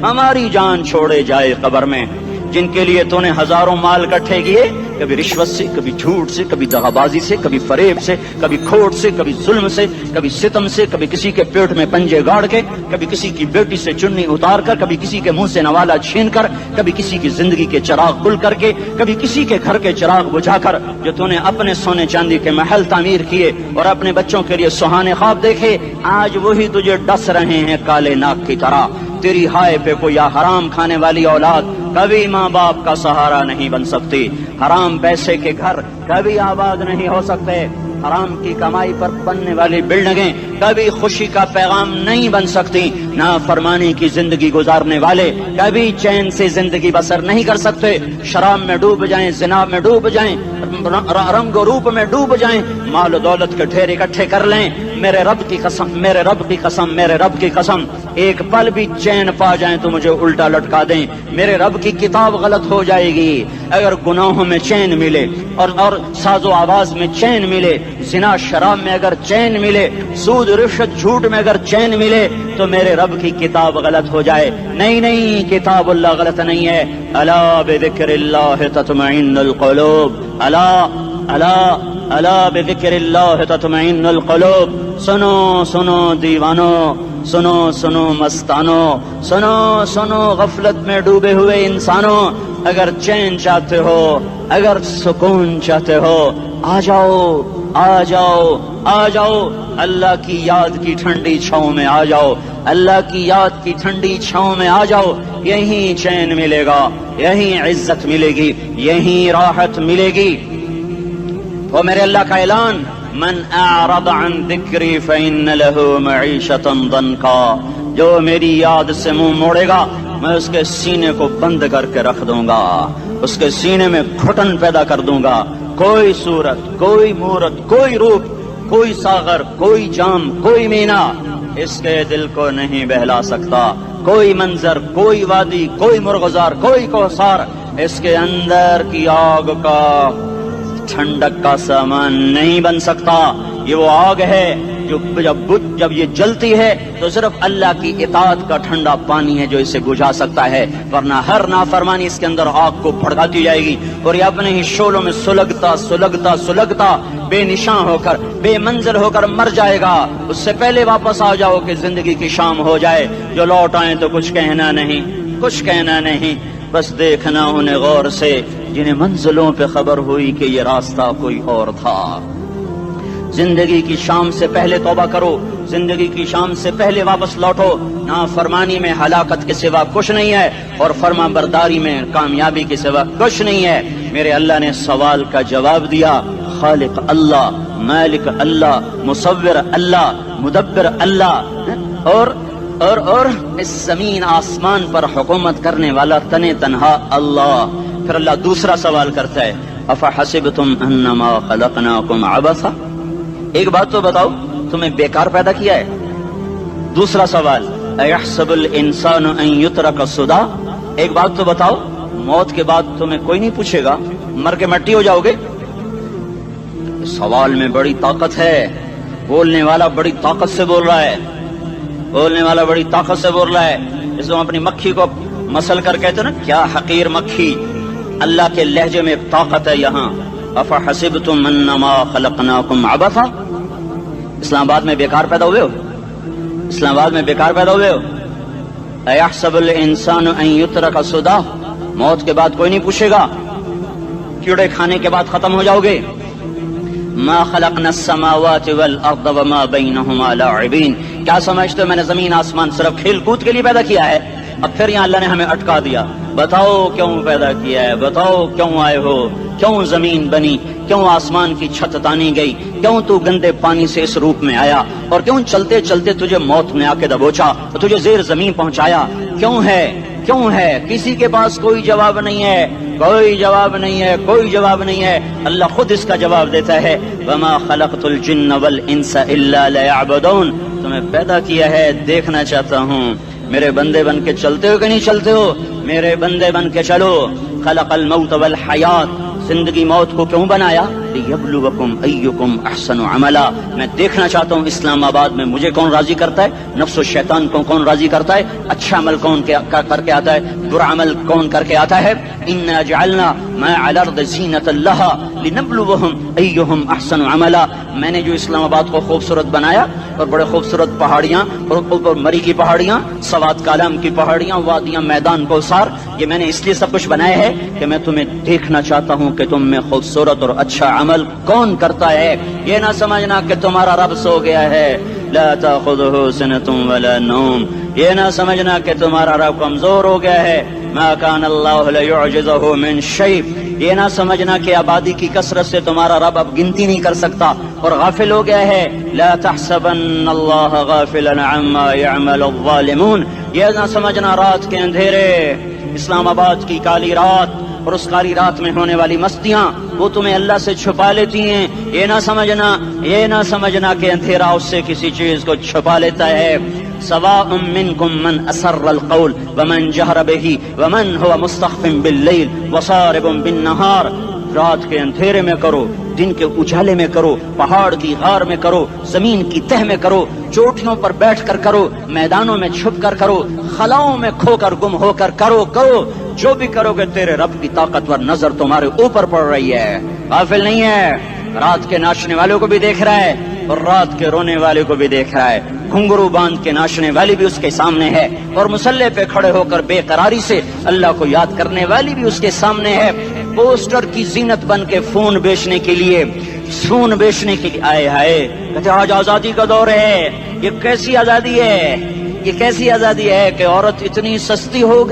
ہماری جان چھوڑے جائے قبر میں، جن کے لیے تو نے ہزاروں مال اکٹھے کیے، کبھی رشوت سے، کبھی جھوٹ سے، کبھی دغا بازی سے، کبھی فریب سے، کبھی کھوٹ سے، کبھی ظلم سے، کبھی ستم سے، کبھی کسی کے پیٹ میں پنجے گاڑ کے، کبھی کسی کی بیٹی سے چنی اتار کر، کبھی کسی کے منہ سے نوالا چھین کر، کبھی کسی کی زندگی کے چراغ گل کر کے، کبھی کسی کے گھر کے چراغ بجھا کر، جو تو نے اپنے سونے چاندی کے محل تعمیر کیے اور اپنے بچوں کے لیے سہانے خواب دیکھے، آج وہی تجھے ڈس رہے ہیں کالے ناک کی طرح۔ تیری ہائے پہ کوئی حرام کھانے والی اولاد کبھی ماں باپ کا سہارا نہیں بن سکتی، حرام پیسے کے گھر کبھی آباد نہیں ہو سکتے، حرام کی کمائی پر بننے والی بلڈنگیں کبھی خوشی کا پیغام نہیں بن سکتی، نافرمانی کی زندگی گزارنے والے کبھی چین سے زندگی بسر نہیں کر سکتے، شراب میں ڈوب جائیں، زنا میں ڈوب جائیں، رنگ و روپ میں ڈوب جائیں، مال و دولت کے ڈھیر اکٹھے کر لیں، میرے رب کی قسم، میرے رب کی قسم، میرے رب کی قسم، ایک پل بھی چین پا جائیں تو مجھے الٹا لٹکا دیں، میرے رب کی کتاب غلط ہو جائے گی۔ اگر گناہوں میں چین ملے اور ساز و آواز میں چین ملے، زنا شراب میں اگر چین ملے، سود رشوت جھوٹ میں اگر چین ملے، تو میرے رب کی کتاب غلط ہو جائے۔ نہیں نہیں، کتاب اللہ غلط نہیں ہے۔ الا بذکر اللہ تطمئن القلوب، الا الا الا بذکر اللہ تطمئن القلوب۔ سنو سنو دیوانو، سنو سنو مستانو، سنو سنو غفلت میں ڈوبے ہوئے انسانوں، اگر چین چاہتے ہو، اگر سکون چاہتے ہو، آ جاؤ آ جاؤ آ جاؤ، اللہ کی یاد کی ٹھنڈی چھاؤں میں آ جاؤ، اللہ کی یاد کی ٹھنڈی چھاؤں میں آ جاؤ، یہیں چین ملے گا، یہیں عزت ملے گی، یہیں راحت ملے گی۔ وہ میرے اللہ کا اعلان، من اعرض عن ذکری فإن له معیشۃ ضنکا، جو میری یاد سے منہ موڑے گا میں اس کے سینے کو بند کر کے رکھ دوں گا، اس کے سینے میں گھٹن پیدا کر دوں گا، کوئی صورت، کوئی مورت، کوئی روپ، کوئی ساغر، کوئی جام، کوئی مینا اس کے دل کو نہیں بہلا سکتا، کوئی منظر، کوئی وادی، کوئی مرغزار، کوئی کوثر اس کے اندر کی آگ کا ٹھنڈک کا سامان نہیں بن سکتا۔ یہ وہ آگ ہے جو جب یہ جلتی ہے تو صرف اللہ کی اطاعت کا ٹھنڈا پانی ہے جو اسے بجھا سکتا ہے، ورنہ ہر نافرمانی اس کے اندر آگ کو بھڑکاتی جائے گی اور یہ اپنے ہی شعلوں میں سلگتا سلگتا سلگتا بے نشاں ہو کر، بے منزل ہو کر مر جائے گا۔ اس سے پہلے واپس آ جاؤ کہ زندگی کی شام ہو جائے، جو لوٹ آئیں تو کچھ کہنا نہیں، کچھ کہنا نہیں، بس دیکھنا انہیں غور سے جنہیں منزلوں پہ خبر ہوئی کہ یہ راستہ کوئی اور تھا۔ زندگی کی شام سے پہلے توبہ کرو، زندگی کی شام سے پہلے واپس لوٹو، نافرمانی میں ہلاکت کے سوا کچھ نہیں ہے اور فرما برداری میں کامیابی کے سوا کچھ نہیں ہے۔ میرے اللہ نے سوال کا جواب دیا، خالق اللہ، مالک اللہ، مصور اللہ، مدبر اللہ، اور اس زمین آسمان پر حکومت کرنے والا تنے تنہا اللہ۔ پھر اللہ دوسرا سوال کرتا ہے، افحسبتم انما خلقناکم عبثا، ایک بات تو بتاؤ تمہیں بیکار پیدا کیا ہے؟ دوسرا سوال، ایحسب الانسان ان یترک سدی، ایک بات تو بتاؤ موت کے بعد تمہیں کوئی نہیں پوچھے گا، مر کے مٹی ہو جاؤ گے؟ سوال میں بڑی طاقت ہے، بولنے والا بڑی طاقت سے بول رہا ہے، بولنے والا بڑی طاقت سے بول رہا ہے۔ اس کو اپنی مکھی کو مسل کر کہتے نا، کیا حقیر مکھی، اللہ کے لہجے میں ایک طاقت ہے یہاں۔ افحسبتم انما خلقناکم عبثا، اسلام آباد میں بیکار پیدا ہوئے ہو؟ اسلام آباد میں بیکار پیدا ہوئے ہو؟ ایحسب الانسان ان یترک سدی، موت کے بعد کوئی نہیں پوچھے گا، کیڑے کھانے کے بعد ختم ہو جاؤ گے۔ ما خلقنا السماوات والارض وما بینہما لاعبین، کیا سمجھتے ہو میں نے زمین آسمان صرف کھیل کود کے لیے پیدا کیا ہے؟ اب پھر یہاں اللہ نے ہمیں اٹکا دیا، بتاؤ کیوں پیدا کیا ہے، بتاؤ کیوں آئے ہو، کیوں زمین بنی، کیوں آسمان کی چھت تانی گئی، کیوں تو گندے پانی سے اس روپ میں آیا، اور کیوں چلتے چلتے تجھے موت نے آ کے دبوچا اور تجھے زیر زمین پہنچایا، کیوں ہے، کیوں ہے؟ کسی کے پاس کوئی جواب نہیں ہے، کوئی جواب نہیں ہے، کوئی جواب نہیں ہے۔ اللہ خود اس کا جواب دیتا ہے، وما خلقت الجن والانس الا لیعبدون، تمہیں پیدا کیا ہے دیکھنا چاہتا ہوں، میرے بندے بن کے چلتے ہو کہ نہیں چلتے ہو؟ میرے بندے بن کے چلو۔ خلق الموت والحیات، زندگی موت کو کیوں بنایا؟ لِيَبْلُوَكُمْ أَيُّكُمْ أَحْسَنُ عَمَلًا. میں دیکھنا چاہتا ہوں اسلام آباد میں مجھے کون راضی کرتا ہے، نفس و شیطان کو کون راضی کرتا ہے، اچھا عمل کون کر کے آتا ہے، برا عمل کون کر کے آتا ہے. إِنَّا جَعَلْنَا مَا عَلَى الْأَرْضِ زِينَةً لَهَا لِنَبْلُوَهُمْ أَيُّهُمْ أَحْسَنُ عَمَلًا. میں نے جو اسلام آباد کو خوبصورت بنایا اور بڑے خوبصورت پہاڑیاں اور اوپر مری کی پہاڑیاں، سوات کالام کی پہاڑیاں، وادیاں، میدان کوثر، یہ میں نے اس لیے سب کچھ بنایا ہے کہ میں تمہیں دیکھنا چاہتا ہوں کہ تم میں خوبصورت اور اچھا عمل کون کرتا ہے. یہ نہ سمجھنا کہ تمہارا رب سو گیا ہے، لا تأخذه سنة ولا نوم. یہ نہ سمجھنا کہ تمہارا رب کمزور ہو گیا ہے، ما كان الله ليعجزه من شيء. یہ نہ سمجھنا کہ آبادی کی کثرت سے تمہارا رب اب گنتی نہیں کر سکتا اور غافل ہو گیا ہے. لا تحسبن الله غافلا عما يعمل الظالمون. یہ نہ سمجھنا رات کے اندھیرے، اسلام آباد کی کالی رات اور اس کالی رات میں ہونے والی مستیاں وہ تمہیں اللہ سے چھپا لیتی ہیں. یہ نہ سمجھنا کہ اندھیرا اس سے کسی چیز کو چھپا لیتا ہے. سواء منکم من اسر القول ومن جہر به ومن هو مستخف باللیل وصارب بالنہار. رات کے اندھیرے میں کرو، دن کے اجالے میں کرو، پہاڑ کی غار میں کرو، زمین کی تہ میں کرو، چوٹیوں پر بیٹھ کر کرو، میدانوں میں چھپ کر کرو، خلاؤں میں کھو کر گم ہو کر کرو. جو بھی کرو گے تیرے رب کی طاقتور نظر تمہارے اوپر پڑ رہی ہے، غافل نہیں ہے. رات کے ناچنے والوں کو بھی دیکھ رہا ہے اور رات کے رونے والے کو بھی دیکھ رہا ہے. گھنگرو باندھ کے ناچنے والی بھی اس کے سامنے ہے اور مسلح پہ کھڑے ہو کر بے قراری سے اللہ کو یاد کرنے والی بھی اس کے سامنے ہے. پوسٹر کی زینت بن کے فون بیچنے کے لیے آئے ہائے کہتے آج آزادی کا دور ہے. یہ کیسی آزادی ہے کہ عورت اتنی سستی ہو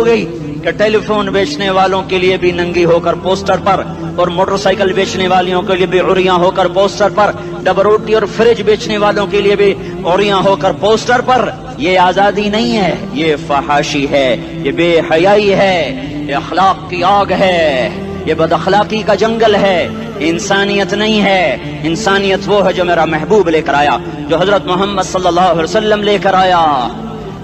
گئی کہ ٹیلی فون بیچنے والوں کے لیے بھی ننگی ہو کر پوسٹر پر اور موٹر سائیکل بیچنے والوں کے لیے بھی عریاں ہو کر پوسٹر پر، ڈبل روٹی اور فریج بیچنے والوں کے لیے بھی عریاں ہو کر پوسٹر پر. یہ آزادی نہیں ہے، یہ فحاشی ہے، یہ بے حیائی ہے، یہ اخلاق کی آگ ہے، یہ بد اخلاقی کا جنگل ہے. انسانیت نہیں ہے. انسانیت وہ ہے جو میرا محبوب لے کر آیا، جو حضرت محمد صلی اللہ علیہ وسلم لے کر آیا.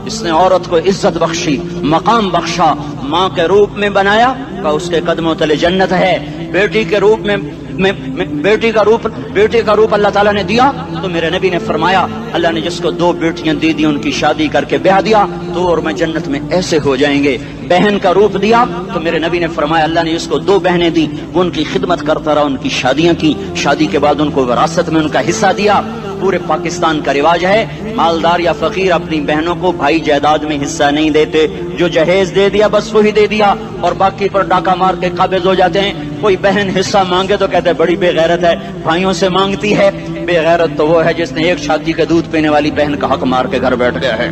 اس نے عورت کو عزت بخشی، مقام بخشا، ماں کے روپ میں بنایا کہ اس کے قدموں تلے جنت ہے. بیٹی کے روپ میں بیٹی کا روپ اللہ تعالیٰ نے دیا تو میرے نبی نے فرمایا اللہ نے جس کو 2 بیٹیاں دی ان کی شادی کر کے بیاہ دیا تو اور میں جنت میں ایسے ہو جائیں گے. بہن کا روپ دیا تو میرے نبی نے فرمایا اللہ نے جس کو 2 بہنیں دی وہ ان کی خدمت کرتا رہا، ان کی شادیاں کی، شادی کے بعد ان کو وراثت میں ان کا حصہ دیا. پورے پاکستان کا رواج ہے مالدار یا فقیر اپنی بہنوں کو بھائی جائیداد میں حصہ نہیں دیتے، جو جہیز دے دیا بس وہی دے دیا اور باقی پر ڈاکہ مار کے قابض ہو جاتے ہیں. کوئی بہن حصہ مانگے تو کہتے بڑی بے غیرت ہے، بھائیوں سے مانگتی ہے. بے غیرت تو وہ ہے جس نے ایک چھاتی کے دودھ پینے والی بہن کا حق مار کے گھر بیٹھ گیا ہے.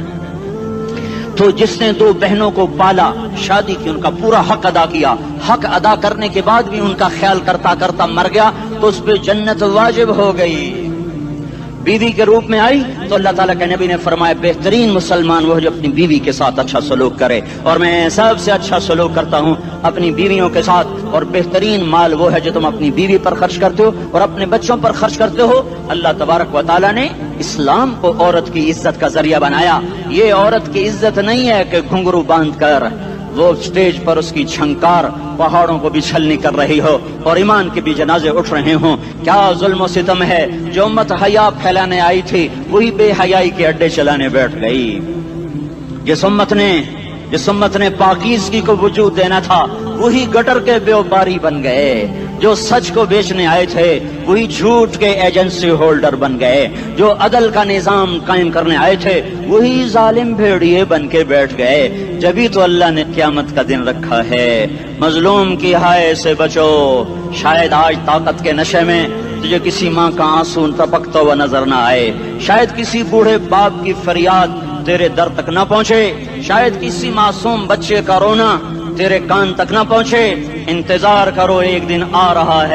تو جس نے 2 بہنوں کو پالا، شادی کی، ان کا پورا حق ادا کیا، حق ادا کرنے کے بعد بھی ان کا خیال کرتا کرتا مر گیا تو اس پہ جنت واجب ہو گئی. بیوی کے روپ میں آئی تو اللہ تعالیٰ کے نبی نے فرمایا بہترین مسلمان وہ جو اپنی بیوی کے ساتھ اچھا سلوک کرے، اور میں سب سے اچھا سلوک کرتا ہوں اپنی بیویوں کے ساتھ. اور بہترین مال وہ ہے جو تم اپنی بیوی پر خرچ کرتے ہو اور اپنے بچوں پر خرچ کرتے ہو. اللہ تبارک و تعالیٰ نے اسلام کو عورت کی عزت کا ذریعہ بنایا. یہ عورت کی عزت نہیں ہے کہ گھنگرو باندھ کر وہ اسٹیج پر اس کی چھنکار پہاڑوں کو بھی چھلنی کر رہی ہو اور ایمان کے بھی جنازے اٹھ رہے ہوں. کیا ظلم و ستم ہے. جو امت حیا پھیلانے آئی تھی وہی بے حیائی کے اڈے چلانے بیٹھ گئی. جس امت نے پاکیزگی کو وجود دینا تھا وہی گٹر کے بیوباری بن گئے. جو سچ کو بیچنے آئے تھے وہی جھوٹ کے ایجنسی ہولڈر بن گئے. جو عدل کا نظام قائم کرنے آئے تھے وہی ظالم بھیڑیے بن کے بیٹھ گئے. جبھی تو اللہ نے قیامت کا دن رکھا ہے. مظلوم کی ہائے سے بچو. شاید آج طاقت کے نشے میں تجھے کسی ماں کا آنسو ٹپکتا ہوا نظر نہ آئے، شاید کسی بوڑھے باپ کی فریاد تیرے در تک نہ پہنچے، شاید کسی معصوم بچے کا رونا تیرے کان تک نہ پہنچے. انتظار کرو، ایک دن آ رہا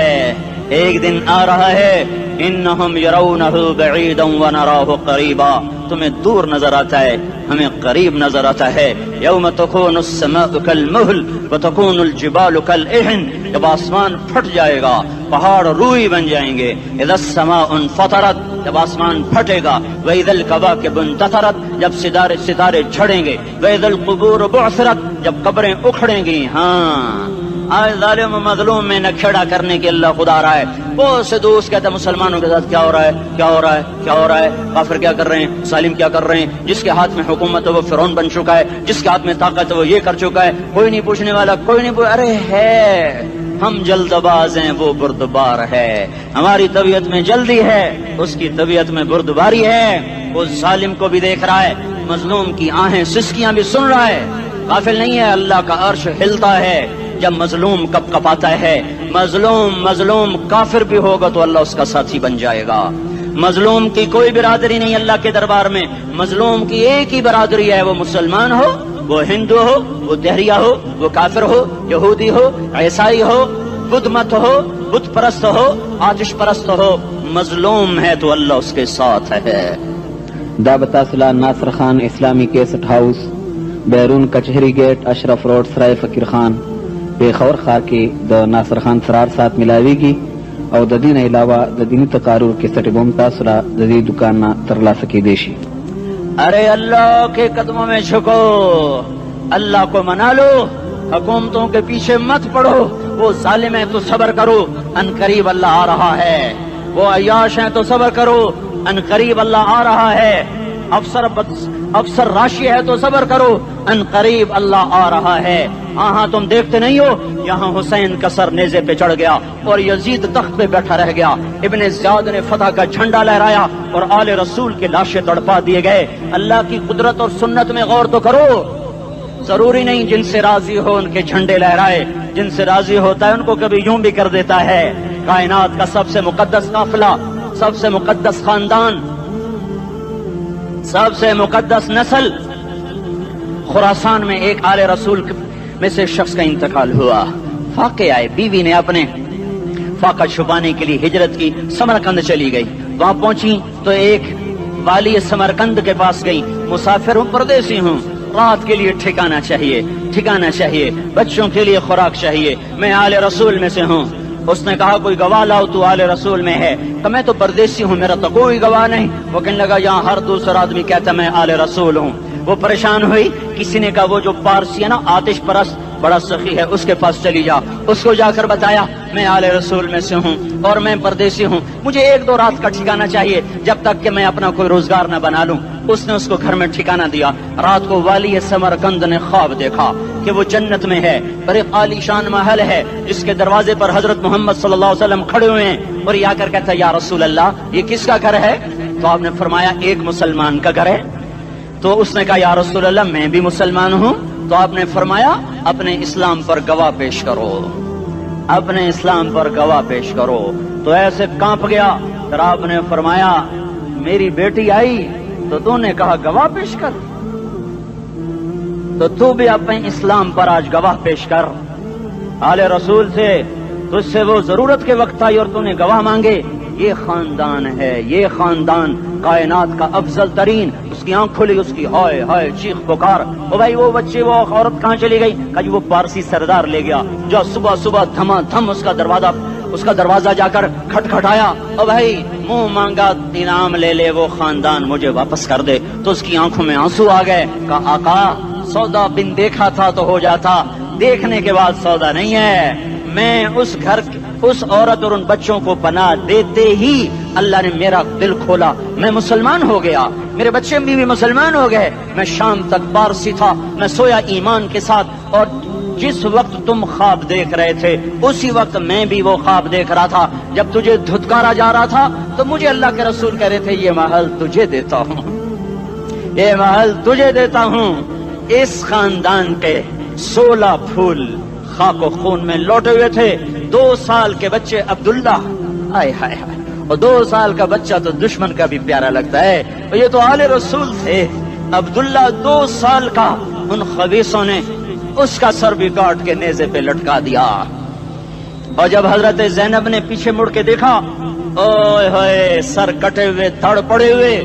ہے. انہم یرونہ بعیدا ونراہ قریبا. تمہیں دور نظر آتا ہے، ہمیں قریب نظر آتا ہے. یوم تکون السماء کالمہل وتکون الجبال کالعہن. جب آسمان پھٹ جائے گا پہاڑ روئی بن جائیں گے. اذا السماء انفطرت. جب آسمان پھٹے گا. واذا الکواکب انتثرت. جب ستارے جھڑیں گے. واذا القبور بعثرت. جب قبریں اکھڑیں گی. ہاں آج ظالم و مظلوم میں نہ کھیڑا کرنے کے اللہ خدا رہا ہے. بہت سے دوست کہتے ہیں مسلمانوں کے ساتھ کیا ہو رہا ہے, کیا ہو رہا ہے, کیا ہو رہا ہے, کافر کیا کر رہے ہیں, ظالم کیا کر رہے ہیں, جس کے ہاتھ میں حکومت ہے وہ فرعون بن چکا ہے, جس کے ہاتھ میں طاقت ہے وہ یہ کر چکا ہے, کوئی نہیں پوچھنے والا, کوئی نہیں ارے ہے ہم جلد باز ہیں وہ بردبار ہے. ہماری طبیعت میں جلدی ہے, اس کی طبیعت میں بردباری ہے. وہ ظالم کو بھی دیکھ رہا ہے, مظلوم کی آہیں سسکیاں بھی سن رہا ہے. غافل نہیں ہے, اللہ کا عرش ہلتا ہے جب مظلوم کپ کپاتا ہے. مظلوم کافر بھی ہوگا تو اللہ اس کا ساتھی بن جائے گا. مظلوم کی کوئی برادری نہیں اللہ کے دربار میں. مظلوم کی ایک ہی برادری ہے, وہ مسلمان ہو, وہ ہندو ہو, وہ دہریہ ہو, وہ کافر ہو, یہودی ہو, عیسائی ہو, بدھ مت ہو, بت پرست ہو, آتش پرست ہو, مظلوم ہے تو اللہ اس کے ساتھ ہے. دعوت اصلاح ناصر خان اسلامی کیسٹ ہاؤس, بیرون کچہری گیٹ, اشرف روڈ, سرائے فقیر خان, پیښور ښار کې د ناصر خان سرار سات ملاویږي او د دې نه علاوه د دیني تقارر کیسټ به هم تاسو را د دې دکان نه ترلاسه کیدی شي. ارے اللہ کے قدموں میں جھکو, اللہ کو منا لو, حکومتوں کے پیچھے مت پڑو. وہ ظالم ہے تو صبر کرو, ان قریب اللہ آ رہا ہے. وہ عیاش ہیں تو صبر کرو, ان قریب اللہ آ رہا ہے. افسر راشی ہے تو صبر کرو, ان قریب اللہ آ رہا ہے. ہاں تم دیکھتے نہیں ہو, یہاں حسین کا سر نیزے پہ چڑھ گیا اور یزید تخت پہ بیٹھا رہ گیا. ابن زیاد نے فتح کا جھنڈا لہرایا اور آل رسول کے لاشیں تڑپا دیے گئے. اللہ کی قدرت اور سنت میں غور تو کرو. ضروری نہیں جن سے راضی ہو ان کے جھنڈے لہرائے, جن سے راضی ہوتا ہے ان کو کبھی یوں بھی کر دیتا ہے. کائنات کا سب سے مقدس قافلہ, سب سے مقدس خاندان, سب سے مقدس نسل, خراسان میں ایک آل رسول میں سے شخص کا انتقال ہوا. فاقے آئے, بیوی نے اپنے فاقہ چھپانے کے لیے ہجرت کی, سمرقند چلی گئی. وہاں پہنچی تو ایک والی سمرقند کے پاس گئی. مسافر ہوں, پردیسی ہوں, رات کے لیے ٹھکانہ چاہیے, بچوں کے لیے خوراک چاہیے, میں آل رسول میں سے ہوں. اس نے کہا کوئی گواہ لاؤ, تو آل رسول میں ہے. کہ میں تو پردیسی ہوں, میرا تو کوئی گواہ نہیں. وہ کہنے لگا یہاں ہر دوسرا آدمی کہتا میں آل رسول ہوں. وہ پریشان ہوئی. کسی نے کہا وہ جو پارسی ہے نا, آتش پرست, بڑا سخی ہے, اس کے پاس چلی جا. اس کو جا کر بتایا میں آل رسول میں سے ہوں اور میں پردیسی ہوں, مجھے 1-2 رات کا ٹھکانہ چاہیے جب تک کہ میں اپنا کوئی روزگار نہ بنا لوں. اس نے اس کو گھر میں ٹھکانہ دیا. رات کو والی سمرقند نے خواب دیکھا کہ وہ جنت میں ہے, اور ایک عالی شان محل ہے جس کے دروازے پر حضرت محمد صلی اللہ علیہ وسلم کھڑے ہوئے ہیں. اور یہ آ کر کہتا ہے یا رسول اللہ یہ کس کا گھر ہے؟ تو آپ نے فرمایا ایک مسلمان کا گھر ہے. تو اس نے کہا یا رسول اللہ میں بھی مسلمان ہوں. تو آپ نے فرمایا اپنے اسلام پر گواہ پیش کرو, اپنے اسلام پر گواہ پیش کرو. تو ایسے کانپ گیا. پھر آپ نے فرمایا میری بیٹی آئی تو تو نے کہا گواہ پیش کر, تو تو بھی اپنے اسلام پر آج گواہ پیش کر. آل رسول سے تجھ سے وہ ضرورت کے وقت آئی اور تو نے گواہ مانگے. یہ خاندان ہے, یہ خاندان کائنات کا افضل ترین. اس کی آنکھ کھلی, اس کی ہائے ہائے چیخ پکار. او بھائی وہ بچے, وہ عورت کہاں چلی گئی؟ کہ وہ پارسی سردار لے گیا جو صبح صبح دھما دھم اس کا دروازہ جا کر کھٹکھٹایا. او بھائی منہ مانگا انعام لے لے, وہ خاندان مجھے واپس کر دے. تو اس کی آنکھوں میں آنسو آ گئے. کہا آقا سودا بن دیکھا تھا تو ہو جاتا, دیکھنے کے بعد سودا نہیں ہے. میں اس گھر اس عورت اور ان بچوں کو پناہ دیتے ہی اللہ نے میرا دل کھولا, میں مسلمان ہو گیا, میرے بچے بھی مسلمان ہو گئے. میں شام تک پارسی تھا, میں سویا ایمان کے ساتھ, اور جس وقت تم خواب دیکھ رہے تھے اسی وقت میں بھی وہ خواب دیکھ رہا تھا. جب تجھے دھتکارا جا رہا تھا تو مجھے اللہ کے رسول کہہ رہے تھے یہ محل تجھے دیتا ہوں, یہ محل تجھے دیتا ہوں. اس خاندان کے 16 پھول خاک و خون میں لوٹے ہوئے تھے. 2 سال کے بچے عبداللہ, ہائے ہائے ہائے, اور 2 سال کا بچہ تو دشمن کا بھی پیارا لگتا ہے. اور یہ تو آل رسول تھے. عبداللہ 2 سال کا, ان خبیثوں نے اس کا سر بھی کاٹ کے نیزے پہ لٹکا دیا. اور جب حضرت زینب نے پیچھے مڑ کے دیکھا, اوئے ہوئے سر کٹے ہوئے, دھڑ پڑے ہوئے,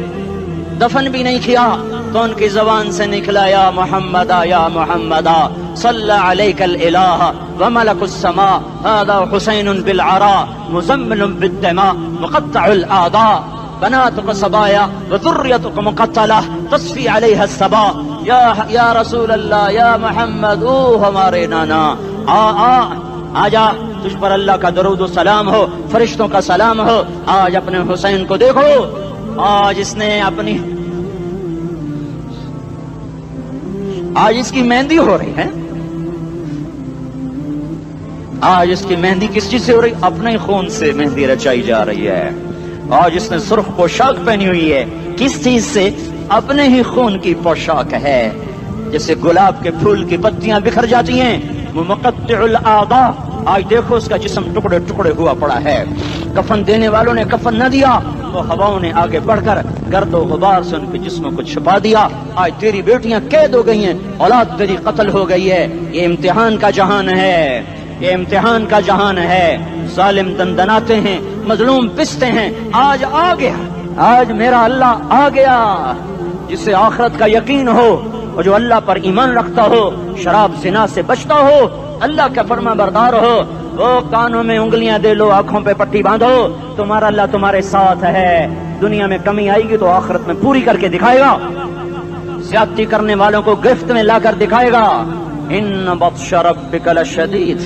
دفن بھی نہیں کیا, تو ان کی زبان سے نکلا یا محمدہ یا محمدہ صلی علیک الالہ وملک السماء هذا حسین بالعراء مزمل بالدماء مقطع الاعداء بناتك صبايا وذريتك مقتلہ تصفی علیہ الصبا. یا رسول اللہ, یا محمد, او ہمارے نانا, آجا تجھ پر اللہ کا درود و سلام ہو، فرشتوں کا سلام ہو۔ آج اپنے حسین کو دیکھو، آج اس نے اپنی آج اس کی مہندی ہو رہی ہے، آج اس کی مہندی کس چیز سے ہو رہی؟ اپنے خون سے مہندی رچائی جا رہی ہے۔ آج اس نے سرخ پوشاک پہنی ہوئی ہے، کس چیز سے؟ اپنے ہی خون کی پوشاک ہے۔ جیسے گلاب کے پھول کی پتیاں بکھر جاتی ہیں، وہ مقطع الاعضاء، آج دیکھو اس کا جسم ٹکڑے ٹکڑے ہوا پڑا ہے۔ کفن دینے والوں نے کفن نہ دیا تو ہواؤں نے آگے بڑھ کر گرد و غبار سے ان کے جسموں کو چھپا دیا۔ آج تیری بیٹیاں قید ہو گئی ہیں، اولاد تیری قتل ہو گئی ہے۔ یہ امتحان کا جہان ہے، یہ امتحان کا جہان ہے۔ ظالم دندناتے ہیں، مظلوم پستے ہیں۔ آج آ گیا، آج میرا اللہ آ گیا۔ جسے آخرت کا یقین ہو اور جو اللہ پر ایمان رکھتا ہو، شراب زنا سے بچتا ہو، اللہ کا فرما بردار ہو، وہ کانوں میں انگلیاں دے لو، آنکھوں پہ پٹی باندھو، تمہارا اللہ تمہارے ساتھ ہے۔ دنیا میں کمی آئے گی تو آخرت میں پوری کر کے دکھائے گا۔ زیادتی کرنے والوں کو گرفت میں لا کر دکھائے گا۔ ان بطش ربک لشدید،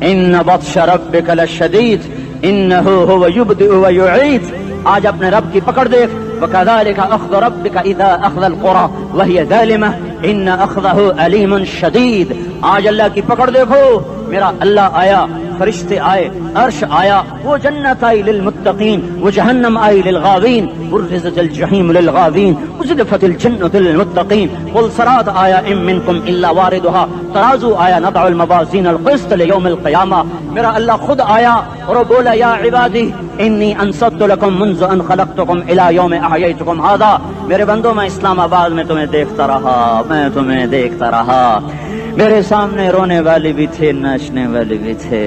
ان بطش ربک لشدید انہ هو یبدئ ویعید۔ آج اپنے رب کی پکڑ دیکھ، وَكَذَلِكَ أَخْذُ رَبِّكَ إِذَا أَخْذَ الْقُرَى وَهِيَ ظَالِمَةٌ إِنَّ أَخْذَهُ أَلِيمٌ شَدِيدٌ۔ آج اللہ کی پکڑ دیکھو، میرا اللہ آیا، فرشتے آئے، عرش آیا، وہ جنت آئی للمتقین، وہ جہنم آئی للغاوین، برزت الجحیم للغاوین، ازلفت الجنت للمتقین، قل صراط آیا ام منکم الا واردها، ترازو آیا نضع الموازین القسط لیوم القیامہ۔ میرا اللہ خود آیا اور وہ بولا یا عبادی انی انصت لکم منذ ان خلقتکم الی یوم احییتکم ھذا۔ میرے بندوں، میں اسلام آباد میں تمہیں دیکھتا رہا، میں تمہیں دیکھتا رہا۔ میرے سامنے رونے والے بھی تھے، ناچنے والے بھی تھے،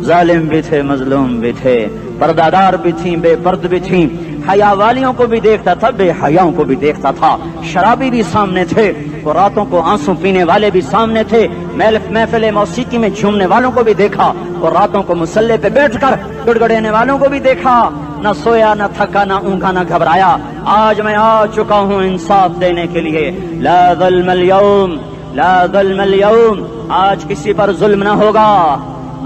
ظالم بھی تھے، مظلوم بھی تھے، پردادار بھی تھیں، بے پرد بھی تھیں، حیا والیوں کو بھی دیکھتا تھا، بے حیاؤں کو بھی دیکھتا تھا، شرابی بھی سامنے تھے، اور راتوں کو آنسو پینے والے بھی سامنے تھے، محفل موسیقی میں جھومنے والوں کو بھی دیکھا، اور راتوں کو مصلے پہ بیٹھ کر گڑگڑانے والوں کو بھی دیکھا۔ نہ سویا، نہ تھکا، نہ اونگا، نہ گھبرایا۔ آج میں آ چکا ہوں انصاف دینے کے لیے۔ لا ظلم اليوم، لا ظلم اليوم، آج کسی پر ظلم نہ ہوگا،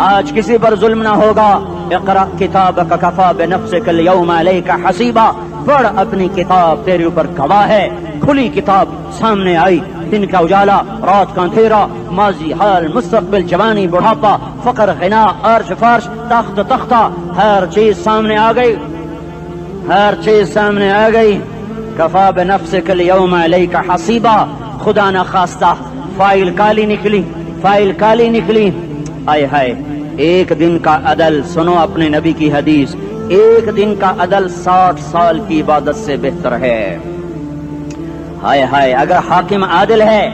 آج کسی پر ظلم نہ ہوگا۔ اقرأ کتابک کفی بنفسک اليوم علیک حسیبا، پڑھ اپنی کتاب، تیرے اوپر گواہ ہے۔ کھلی کتاب سامنے آئی، دن کا اجالا، رات کا اندھیرا، ماضی، حال، مستقبل، جوانی، بڑھاپا، فقر، غنا، عرش، فرش، تخت، تختہ، ہر چیز سامنے آ گئی، ہر چیز سامنے آ گئی۔ کفی بنفسک اليوم علیک حسیبا، خدا نہ خواستہ فائل کالی نکلی، فائل کالی نکلی۔ آئے ہائے، ایک دن کا عدل، سنو اپنے نبی کی حدیث، ایک دن کا عدل 60 سال کی عبادت سے بہتر ہے۔ ہائے ہائے، اگر حاکم عادل ہے،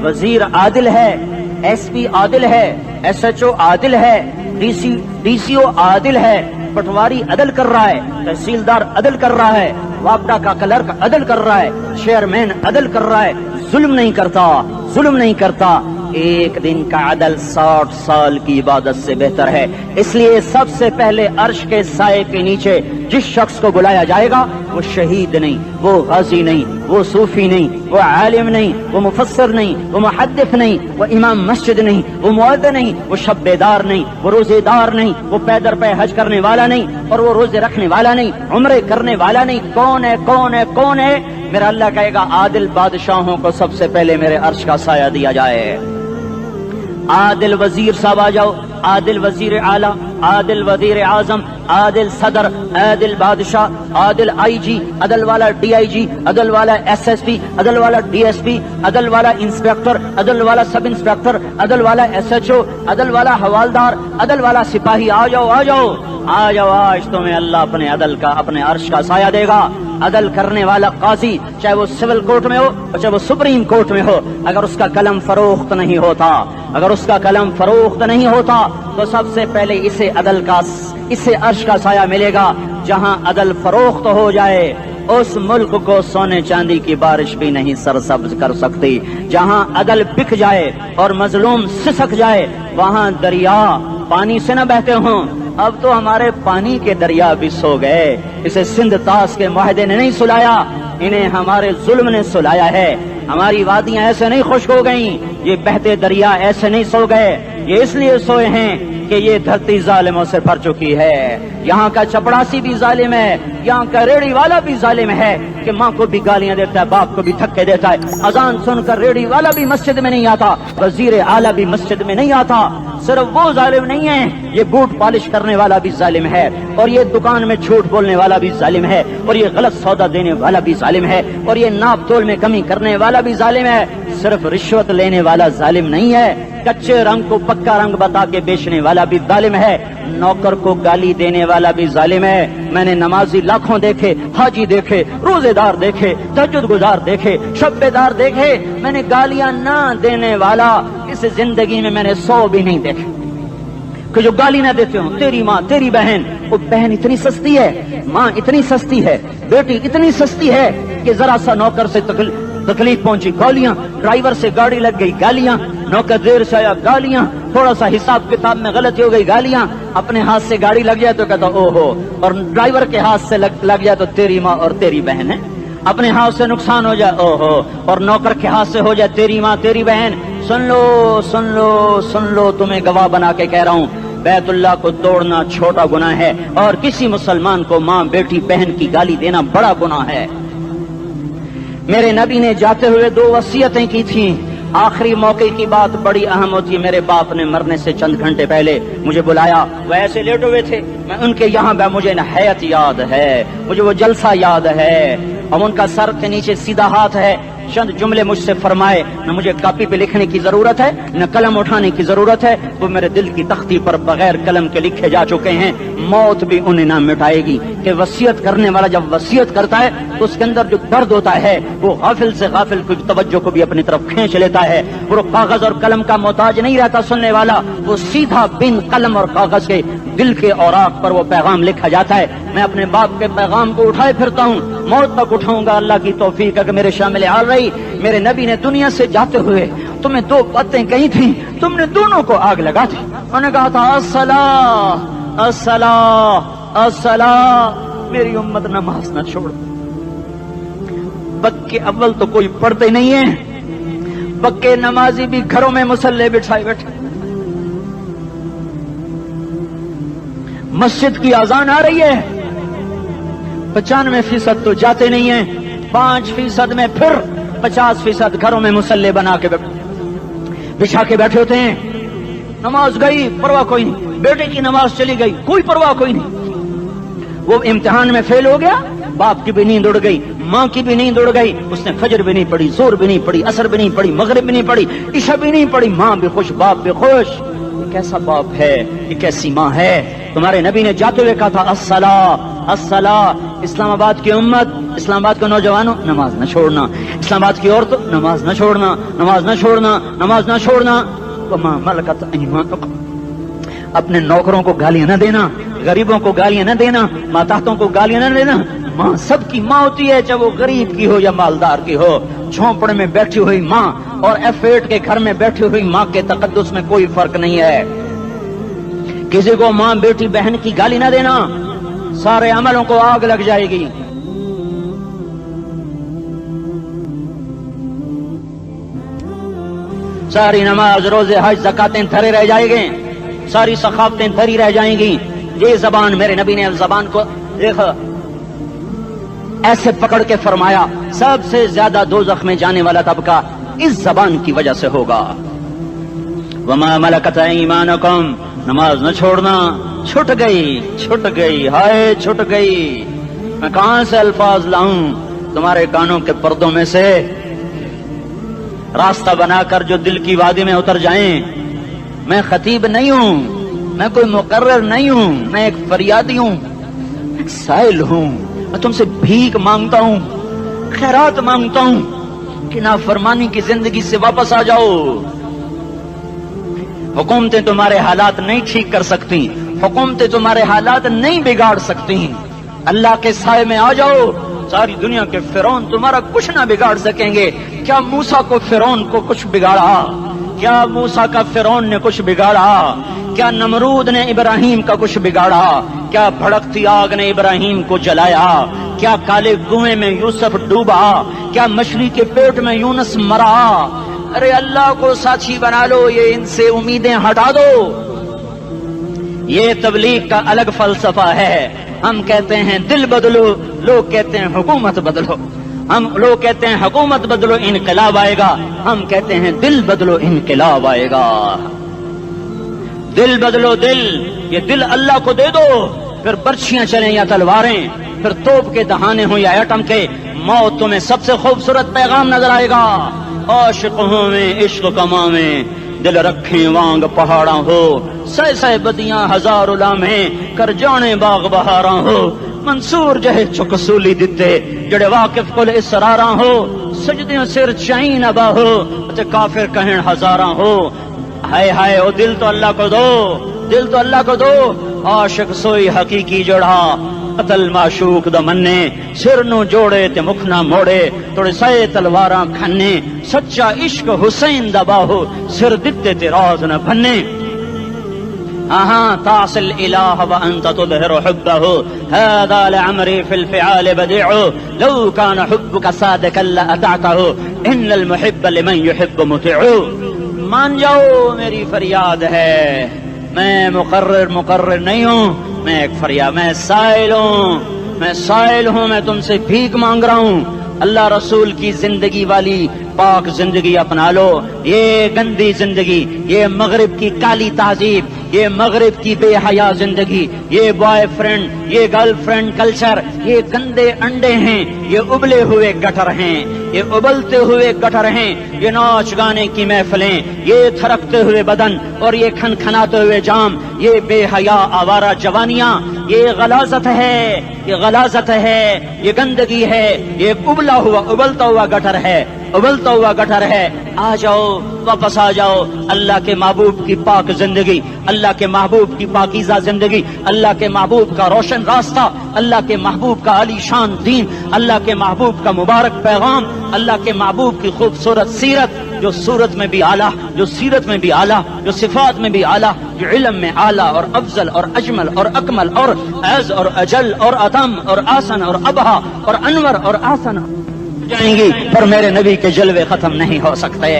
وزیر عادل ہے، ایس پی عادل ہے، ایس ایچ او عادل ہے، ڈی سی او عادل ہے، پٹواری عدل کر رہا ہے، تحصیلدار عدل کر رہا ہے، وابڈا کا کلرک عدل کر رہا ہے، چیئرمین عدل کر رہا ہے، ظلم نہیں کرتا، ظلم نہیں کرتا، ایک دن کا عدل 60 سال کی عبادت سے بہتر ہے۔ اس لیے سب سے پہلے عرش کے سائے کے نیچے جس شخص کو بلایا جائے گا، وہ شہید نہیں، وہ غازی نہیں، وہ صوفی نہیں، وہ عالم نہیں، وہ مفسر نہیں، وہ محدث نہیں، وہ امام مسجد نہیں، وہ مؤذن نہیں، وہ شب بیدار نہیں، وہ روزے دار نہیں، وہ پیدر پہ حج کرنے والا نہیں، اور وہ روزے رکھنے والا نہیں، عمرے کرنے والا نہیں۔ کون ہے، کون ہے، کون ہے؟ میرا اللہ کہے گا عادل بادشاہوں کو سب سے پہلے میرے عرش کا سایہ دیا جائے۔ عادل وزیر صاحب آ جاؤ، عادل وزیر اعلیٰ، عادل وزیر اعظم، عادل صدر، عادل بادشاہ، عادل آئی جی، عدل والا ڈی آئی جی، عدل والا ایس ایس پی، عدل والا ڈی ایس پی، عدل والا انسپیکٹر، عدل والا سب انسپیکٹر، عدل والا ایس ایچ او، عدل والا حوالدار، عدل والا سپاہی، آ جاؤ آ جاؤ آ جاؤ، آج تمہیں اللہ اپنے عدل کا، اپنے عرش کا سایہ دے گا۔ عدل کرنے والا قاضی، چاہے وہ سول کورٹ میں ہو اور چاہے وہ سپریم کورٹ میں ہو، اگر اس کا قلم فروخت نہیں ہوتا، اگر اس کا قلم فروخت نہیں ہوتا تو سب سے پہلے اسے عدل کا، اسے عرش کا سایہ ملے گا۔ جہاں عدل فروخت ہو جائے اس ملک کو سونے چاندی کی بارش بھی نہیں سرسبز کر سکتی۔ جہاں عدل بک جائے اور مظلوم سسک جائے، وہاں دریا پانی سے نہ بہتے ہوں۔ اب تو ہمارے پانی کے دریا بھی سو گئے، اسے سندھ طاس کے معاہدے نے نہیں سلایا، انہیں ہمارے ظلم نے سلایا ہے۔ ہماری وادیاں ایسے نہیں خشک ہو گئیں، یہ بہتے دریا ایسے نہیں سو گئے۔ یہ اس لیے سوئے ہیں کہ یہ دھرتی ظالموں سے بھر چکی ہے. یہاں کا چپڑاسی بھی ظالم ہے, یہاں کا ریڑھی والا بھی ظالم ہے کہ ماں کو بھی گالیاں دیتا ہے, باپ کو بھی دھکے دیتا ہے. اذان سن کر ریڑھی والا بھی مسجد میں نہیں آتا, وزیر اعلیٰ بھی مسجد میں نہیں آتا. صرف وہ ظالم نہیں ہے, یہ بوٹ پالش کرنے والا بھی ظالم ہے, اور یہ دکان میں جھوٹ بولنے والا بھی ظالم ہے, اور یہ غلط سودا دینے والا بھی ظالم ہے, اور یہ ناپ تول میں کمی کرنے والا بھی ظالم ہے. صرف رشوت لینے والا ظالم نہیں ہے, کچے رنگ کو پکا رنگ بتا کے بیچنے والا بھی ظالم ہے, نوکر کو گالی دینے والا بھی ظالم ہے. میں نے نمازی لاکھوں دیکھے, حاجی دیکھے, روزے دار دیکھے, تہجد گزار دیکھے, شب بیدار دیکھے, میں نے گالیاں نہ دینے والا اس زندگی میں نے 100 بھی نہیں دیکھے کہ جو گالی نہ دیتے ہوں. تیری ماں, تیری بہن, وہ بہن اتنی سستی ہے, ماں اتنی سستی ہے, بیٹی اتنی سستی ہے کہ ذرا سا نوکر سے تکلیف پہنچی گالیاں, ڈرائیور سے گاڑی لگ گئی گالیاں, نوکر دیر سے آیا گالیاں, تھوڑا سا حساب کتاب میں غلطی ہو گئی گالیاں, اپنے ہاتھ سے گاڑی لگ جائے تو کہتا او ہو, اور ڈرائیور کے ہاتھ سے لگ جائے تو تیری ماں اور تیری بہن ہے. اپنے ہاتھ سے نقصان ہو جائے او ہو, اور نوکر کے ہاتھ سے ہو جائے تیری ماں تیری بہن. سن لو سن لو سن لو, تمہیں گواہ بنا کے کہہ رہا ہوں, بیت اللہ کو توڑنا چھوٹا گناہ ہے, اور کسی مسلمان کو ماں بیٹی بہن کی گالی دینا بڑا گناہ ہے. میرے نبی نے جاتے ہوئے 2 وصیتیں کی تھیں. آخری موقع کی بات بڑی اہم ہوتی ہے. میرے باپ نے مرنے سے چند گھنٹے پہلے مجھے بلایا, وہ ایسے لیٹے ہوئے تھے, میں ان کے یہاں مجھے نہایت یاد ہے, مجھے وہ جلسہ یاد ہے, اور ان کا سر کے نیچے سیدھا ہاتھ ہے. چند جملے مجھ سے فرمائے, نہ مجھے کاپی پہ لکھنے کی ضرورت ہے نہ قلم اٹھانے کی ضرورت ہے, وہ میرے دل کی تختی پر بغیر قلم کے لکھے جا چکے ہیں. موت بھی انہیں نہ مٹائے گی کہ وصیت کرنے والا جب وصیت کرتا ہے تو اس کے اندر جو درد ہوتا ہے وہ غافل سے غافل کی توجہ کو بھی اپنی طرف کھینچ لیتا ہے. وہ کاغذ اور قلم کا محتاج نہیں رہتا سننے والا, وہ سیدھا بن قلم اور کاغذ کے دل کے اوراق پر وہ پیغام لکھا جاتا ہے. میں اپنے باپ کے پیغام کو اٹھائے پھرتا ہوں, موت تک اٹھاؤں گا, اللہ کی توفیق ہے کہ میرے شامل حال رہی. میرے نبی نے دنیا سے جاتے ہوئے تمہیں 2 باتیں کہی تھیں, تم نے دونوں کو آگ لگا دی. انہوں نے کہا تھا الصلاۃ الصلاۃ الصلاۃ, میری امت نماز نہ چھوڑ. پکے اول تو کوئی پڑھتے نہیں ہیں, پکے نمازی بھی گھروں میں مصلے بٹھائے بیٹھے. مسجد کی اذان آ رہی ہے, 95% تو جاتے نہیں ہیں, 5% میں پھر 50% گھروں میں مصلے بنا کے بچھا کے بیٹھے ہوتے ہیں. نماز گئی پرواہ کوئی نہیں, بیٹے کی نماز چلی گئی کوئی پرواہ کوئی نہیں. وہ امتحان میں فیل ہو گیا, باپ کی بھی نیند اڑ گئی, ماں کی بھی نیند اڑ گئی, اس نے فجر بھی نہیں پڑھی, زور بھی نہیں پڑھی, عصر بھی نہیں پڑھی, مغرب بھی نہیں پڑھی, عشاء بھی نہیں پڑھی. ماں بھی خوش, باپ بھی خوش. یہ کیسا باپ ہے, یہ کیسی ماں ہے. تمہارے نبی نے جاتے ہوئے کہا تھا الصلاۃ الصلاۃ. اسلام آباد کی امت, اسلام آباد کے نوجوانوں, نماز نہ چھوڑنا. اسلام آباد کی عورتوں, نماز نہ چھوڑنا, نماز نہ چھوڑنا, نماز نہ چھوڑنا. وما ملکت ایمانکم, اپنے نوکروں کو گالیاں نہ دینا, غریبوں کو گالیاں نہ دینا, ماتحتوں کو گالیاں نہ دینا. ماں سب کی ماں ہوتی ہے, چاہے وہ غریب کی ہو یا مالدار کی ہو. جھونپڑے میں بیٹھی ہوئی ماں اور F8 کے گھر میں بیٹھی ہوئی ماں کے تقدس میں کوئی فرق نہیں ہے. کسی کو ماں بیٹی بہن کی گالی نہ دینا, سارے عملوں کو آگ لگ جائے گی. ساری نماز, روزے, حج, زکاتیں دھرے رہ جائیں گے, ساری ثقافتیں دھری رہ جائیں گی. یہ زبان, میرے نبی نے زبان کو دیکھا ایسے پکڑ کے فرمایا سب سے زیادہ دوزخ میں جانے والا طبقہ اس زبان کی وجہ سے ہوگا. وما ملکت ایمانکم, نماز نہ چھوڑنا. چھٹ گئی ہائے چھٹ گئی. میں کہاں سے الفاظ لاؤں تمہارے کانوں کے پردوں میں سے, راستہ بنا کر جو دل کی وادی میں اتر جائیں. میں خطیب نہیں ہوں, میں کوئی مقرر نہیں ہوں, میں ایک فریادی ہوں, ایک سائل ہوں. میں تم سے بھیک مانگتا ہوں, خیرات مانگتا ہوں کہ نافرمانی کی زندگی سے واپس آ جاؤ. حکومتیں تمہارے حالات نہیں ٹھیک کر سکتی, حکومتیں تمہارے حالات نہیں بگاڑ سکتی. اللہ کے سائے میں آ جاؤ, ساری دنیا کے فرعون تمہارا کچھ نہ بگاڑ سکیں گے. کیا موسیٰ کو فرعون کو کچھ بگاڑا؟ کیا موسیٰ کا فرعون نے کچھ بگاڑا؟ کیا نمرود نے ابراہیم کا کچھ بگاڑا؟ کیا بھڑکتی آگ نے ابراہیم کو جلایا؟ کیا کالے کنویں میں یوسف ڈوبا؟ کیا مچھلی کے پیٹ میں یونس مرا؟ ارے اللہ کو ساتھی بنا لو، یہ ان سے امیدیں ہٹا دو۔ یہ تبلیغ کا الگ فلسفہ ہے۔ ہم کہتے ہیں دل بدلو، لوگ کہتے ہیں حکومت بدلو۔ لوگ کہتے ہیں حکومت بدلو انقلاب آئے گا، ہم کہتے ہیں دل بدلو انقلاب آئے گا۔ دل بدلو، دل، یہ دل اللہ کو دے دو، پھر برچیاں چلیں یا تلواریں، پھر توپ کے دہانے ہوں یا ایٹم کے، موت تمہیں سب سے خوبصورت پیغام نظر آئے گا۔ عاشق ہوں میں عشق کما میں، دل رکھیں وانگ پہاڑاں ہو، سہ سہ بدیاں ہزار لامہیں، کر جانے باغ بہاراں ہو، منصور جہے چکسولی دتے، جڑے واقف کل اسراراں ہو، سجدیوں سر چائیں نبا ہو، تے کافر کہیں ہزاراں ہو۔ ہائے ہائے او دل تو اللہ کو دو، دل تو اللہ کو دو۔ عاشق سوئی حقیقی جڑا، قتل معشوق دا مننے، سر نو جوڑے تے مکھ نہ موڑے، توڑے سائے تلواراں کھنے، سچا عشق حسین دا باہو، سر دتے تے راز نہ بھنے۔ تعصي الإله وأنت تظهر حبه، هذا لعمري في الفعال بديع، لو كان حبك صادقا لأطعته، إن المحب لمن يحب مطيع۔ مان جاؤ میری فریاد ہے، میں مقرر نہیں ہوں، میں ایک فریاد، میں سائل ہوں، میں تم سے بھیک مانگ رہا ہوں۔ اللہ رسول کی زندگی والی پاک زندگی اپنا لو۔ یہ گندی زندگی، یہ مغرب کی کالی تہذیب، یہ مغرب کی بے حیا زندگی، یہ بوائے فرینڈ، یہ گرل فرینڈ کلچر، یہ گندے انڈے ہیں، یہ ابلے ہوئے گٹر ہیں، یہ ابلتے ہوئے گٹر ہیں، یہ ناچ گانے کی محفلیں، یہ تھرکتے ہوئے بدن اور یہ کھنکھناتے ہوئے جام، یہ بے حیا آوارہ جوانیاں، یہ غلاظت ہے، یہ غلاظت ہے، یہ گندگی ہے، یہ ابلتا ہوا گٹر ہے، ابلتا ہوا گٹر ہے۔ آ جاؤ، واپس آ جاؤ، اللہ کے محبوب کی پاک زندگی، اللہ کے محبوب کی پاکیزہ زندگی، اللہ کے محبوب کا روشن راستہ، اللہ کے محبوب کا علی شان دین، اللہ کے محبوب کا مبارک پیغام، اللہ کے محبوب کی خوبصورت سیرت، جو صورت میں بھی اعلیٰ، جو سیرت میں بھی اعلیٰ، جو صفات میں بھی اعلیٰ، جو علم میں اعلیٰ اور افضل اور اجمل اور اکمل اور اعز اور اجل اور اتم اور آسن اور ابہا اور انور اور آسن جائیں گی، پر میرے نبی کے جلوے ختم نہیں ہو سکتے۔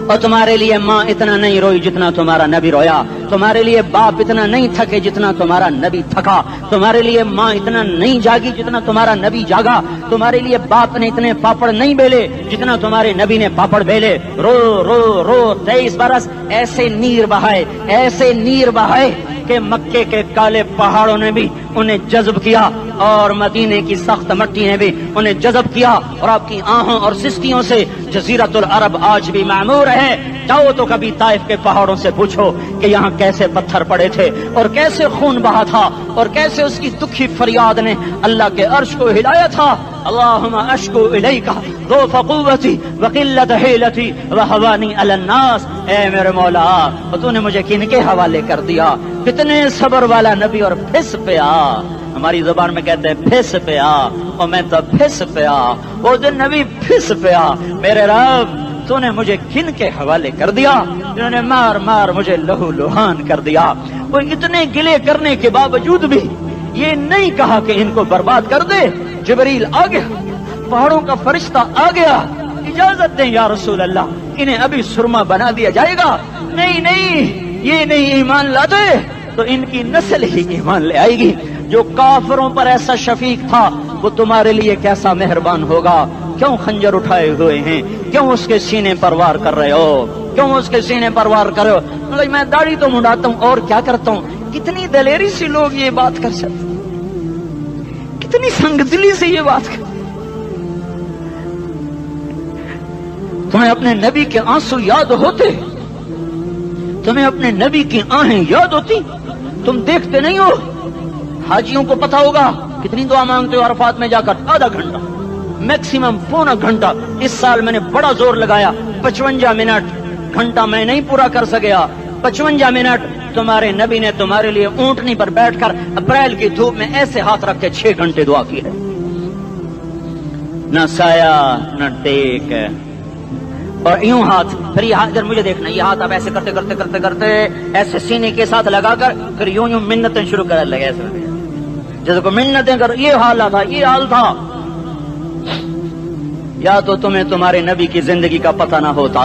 اور تمہارے لیے ماں اتنا نہیں روئی جتنا تمہارا نبی رویا، تمہارے لیے باپ اتنا نہیں تھکے جتنا تمہارا نبی تھکا، تمہارے لیے ماں اتنا نہیں جاگی جتنا تمہارا نبی جاگا، تمہارے لیے باپ نے اتنے پاپڑ نہیں بیلے جتنا تمہارے نبی نے پاپڑ بیلے۔ رو رو رو 23 برس ایسے نیر بہائے، ایسے نیر بہائے کہ مکے کے کالے پہاڑوں نے بھی انہیں جذب کیا اور مدینے کی سخت مٹی نے بھی انہیں جذب کیا، اور آپ کی آہوں اور سستیوں سے جزیرت العرب آج بھی معمور ہے۔ جاؤ تو کبھی طائف کے پہاڑوں سے پوچھو کہ یہاں کیسے پتھر پڑے تھے اور کیسے خون بہا تھا اور کیسے اس کی دکھی فریاد نے اللہ کے عرش کو ہلایا تھا۔ اللہم اشکو الیک ضعف قوتی وقلت حیلتی وہوانی علی الناس۔ اے میرے مولا، تو نے مجھے کن کے حوالے کر دیا؟ کتنے صبر والا نبی اور پھس پیا، ہماری زبان میں کہتے ہیں پھس پیا، اور میں تو پھس پیا، وہ دن نبی پھس پیا۔ میرے رب، تو نے مجھے کن کے حوالے کر دیا جنہوں نے مار مار مجھے لہو لہان کر دیا؟ وہ اتنے گلے کرنے کے باوجود بھی یہ نہیں کہا کہ ان کو برباد کر دے۔ جبریل آ گیا، پہاڑوں کا فرشتہ آ گیا، اجازت دیں یا رسول اللہ، انہیں ابھی سرما بنا دیا جائے گا۔ نہیں نہیں، یہ نہیں ایمان لاتے تو ان کی نسل ہی ایمان لے آئے گی۔ جو کافروں پر ایسا شفیق تھا وہ تمہارے لیے کیسا مہربان ہوگا۔ کیوں خنجر اٹھائے ہوئے ہیں؟ کیوں اس کے سینے پر وار کر رہے ہو؟ کیوں اس کے سینے پر وار کر رہے ہو؟ میں داڑھی تو منڈاتا ہوں اور کیا کرتا ہوں۔ کتنی دلیری سے لوگ یہ بات کر سکتے، کتنی سنگ دلی سے یہ بات کر۔ تمہیں اپنے نبی کے آنسو یاد ہوتے؟ تمہیں اپنے نبی کی آہیں یاد ہوتی؟ تم دیکھتے نہیں ہو؟ حاجیوں کو پتا ہوگا کتنی دعا مانگتے ہو عرفات میں جا کر؟ آدھا گھنٹہ، میکسیمم پونا گھنٹہ۔ اس سال میں نے بڑا زور لگایا، 55 منٹ، گھنٹہ میں نہیں پورا کر سکیا، 55 منٹ تمہارے نبی نے تمہارے لیے اونٹنی پر بیٹھ کر اپریل کی دھوپ میں ایسے ہاتھ رکھ کے 6 گھنٹے دعا کی ہے۔ نہ سایہ نہ ٹیک، اور یوں ہاتھ، پھر یہ ہاتھ ادھر مجھے دیکھنا، یہ ہاتھ اب ایسے کرتے کرتے کرتے کرتے ایسے سینے کے ساتھ لگا کر پھر یوں یوں منتیں شروع کر لگے، ایسے جیسے کو منتیں کر۔ یہ حال تھا، یہ حال تھا، یا تو تمہیں تمہارے نبی کی زندگی کا پتہ نہ ہوتا،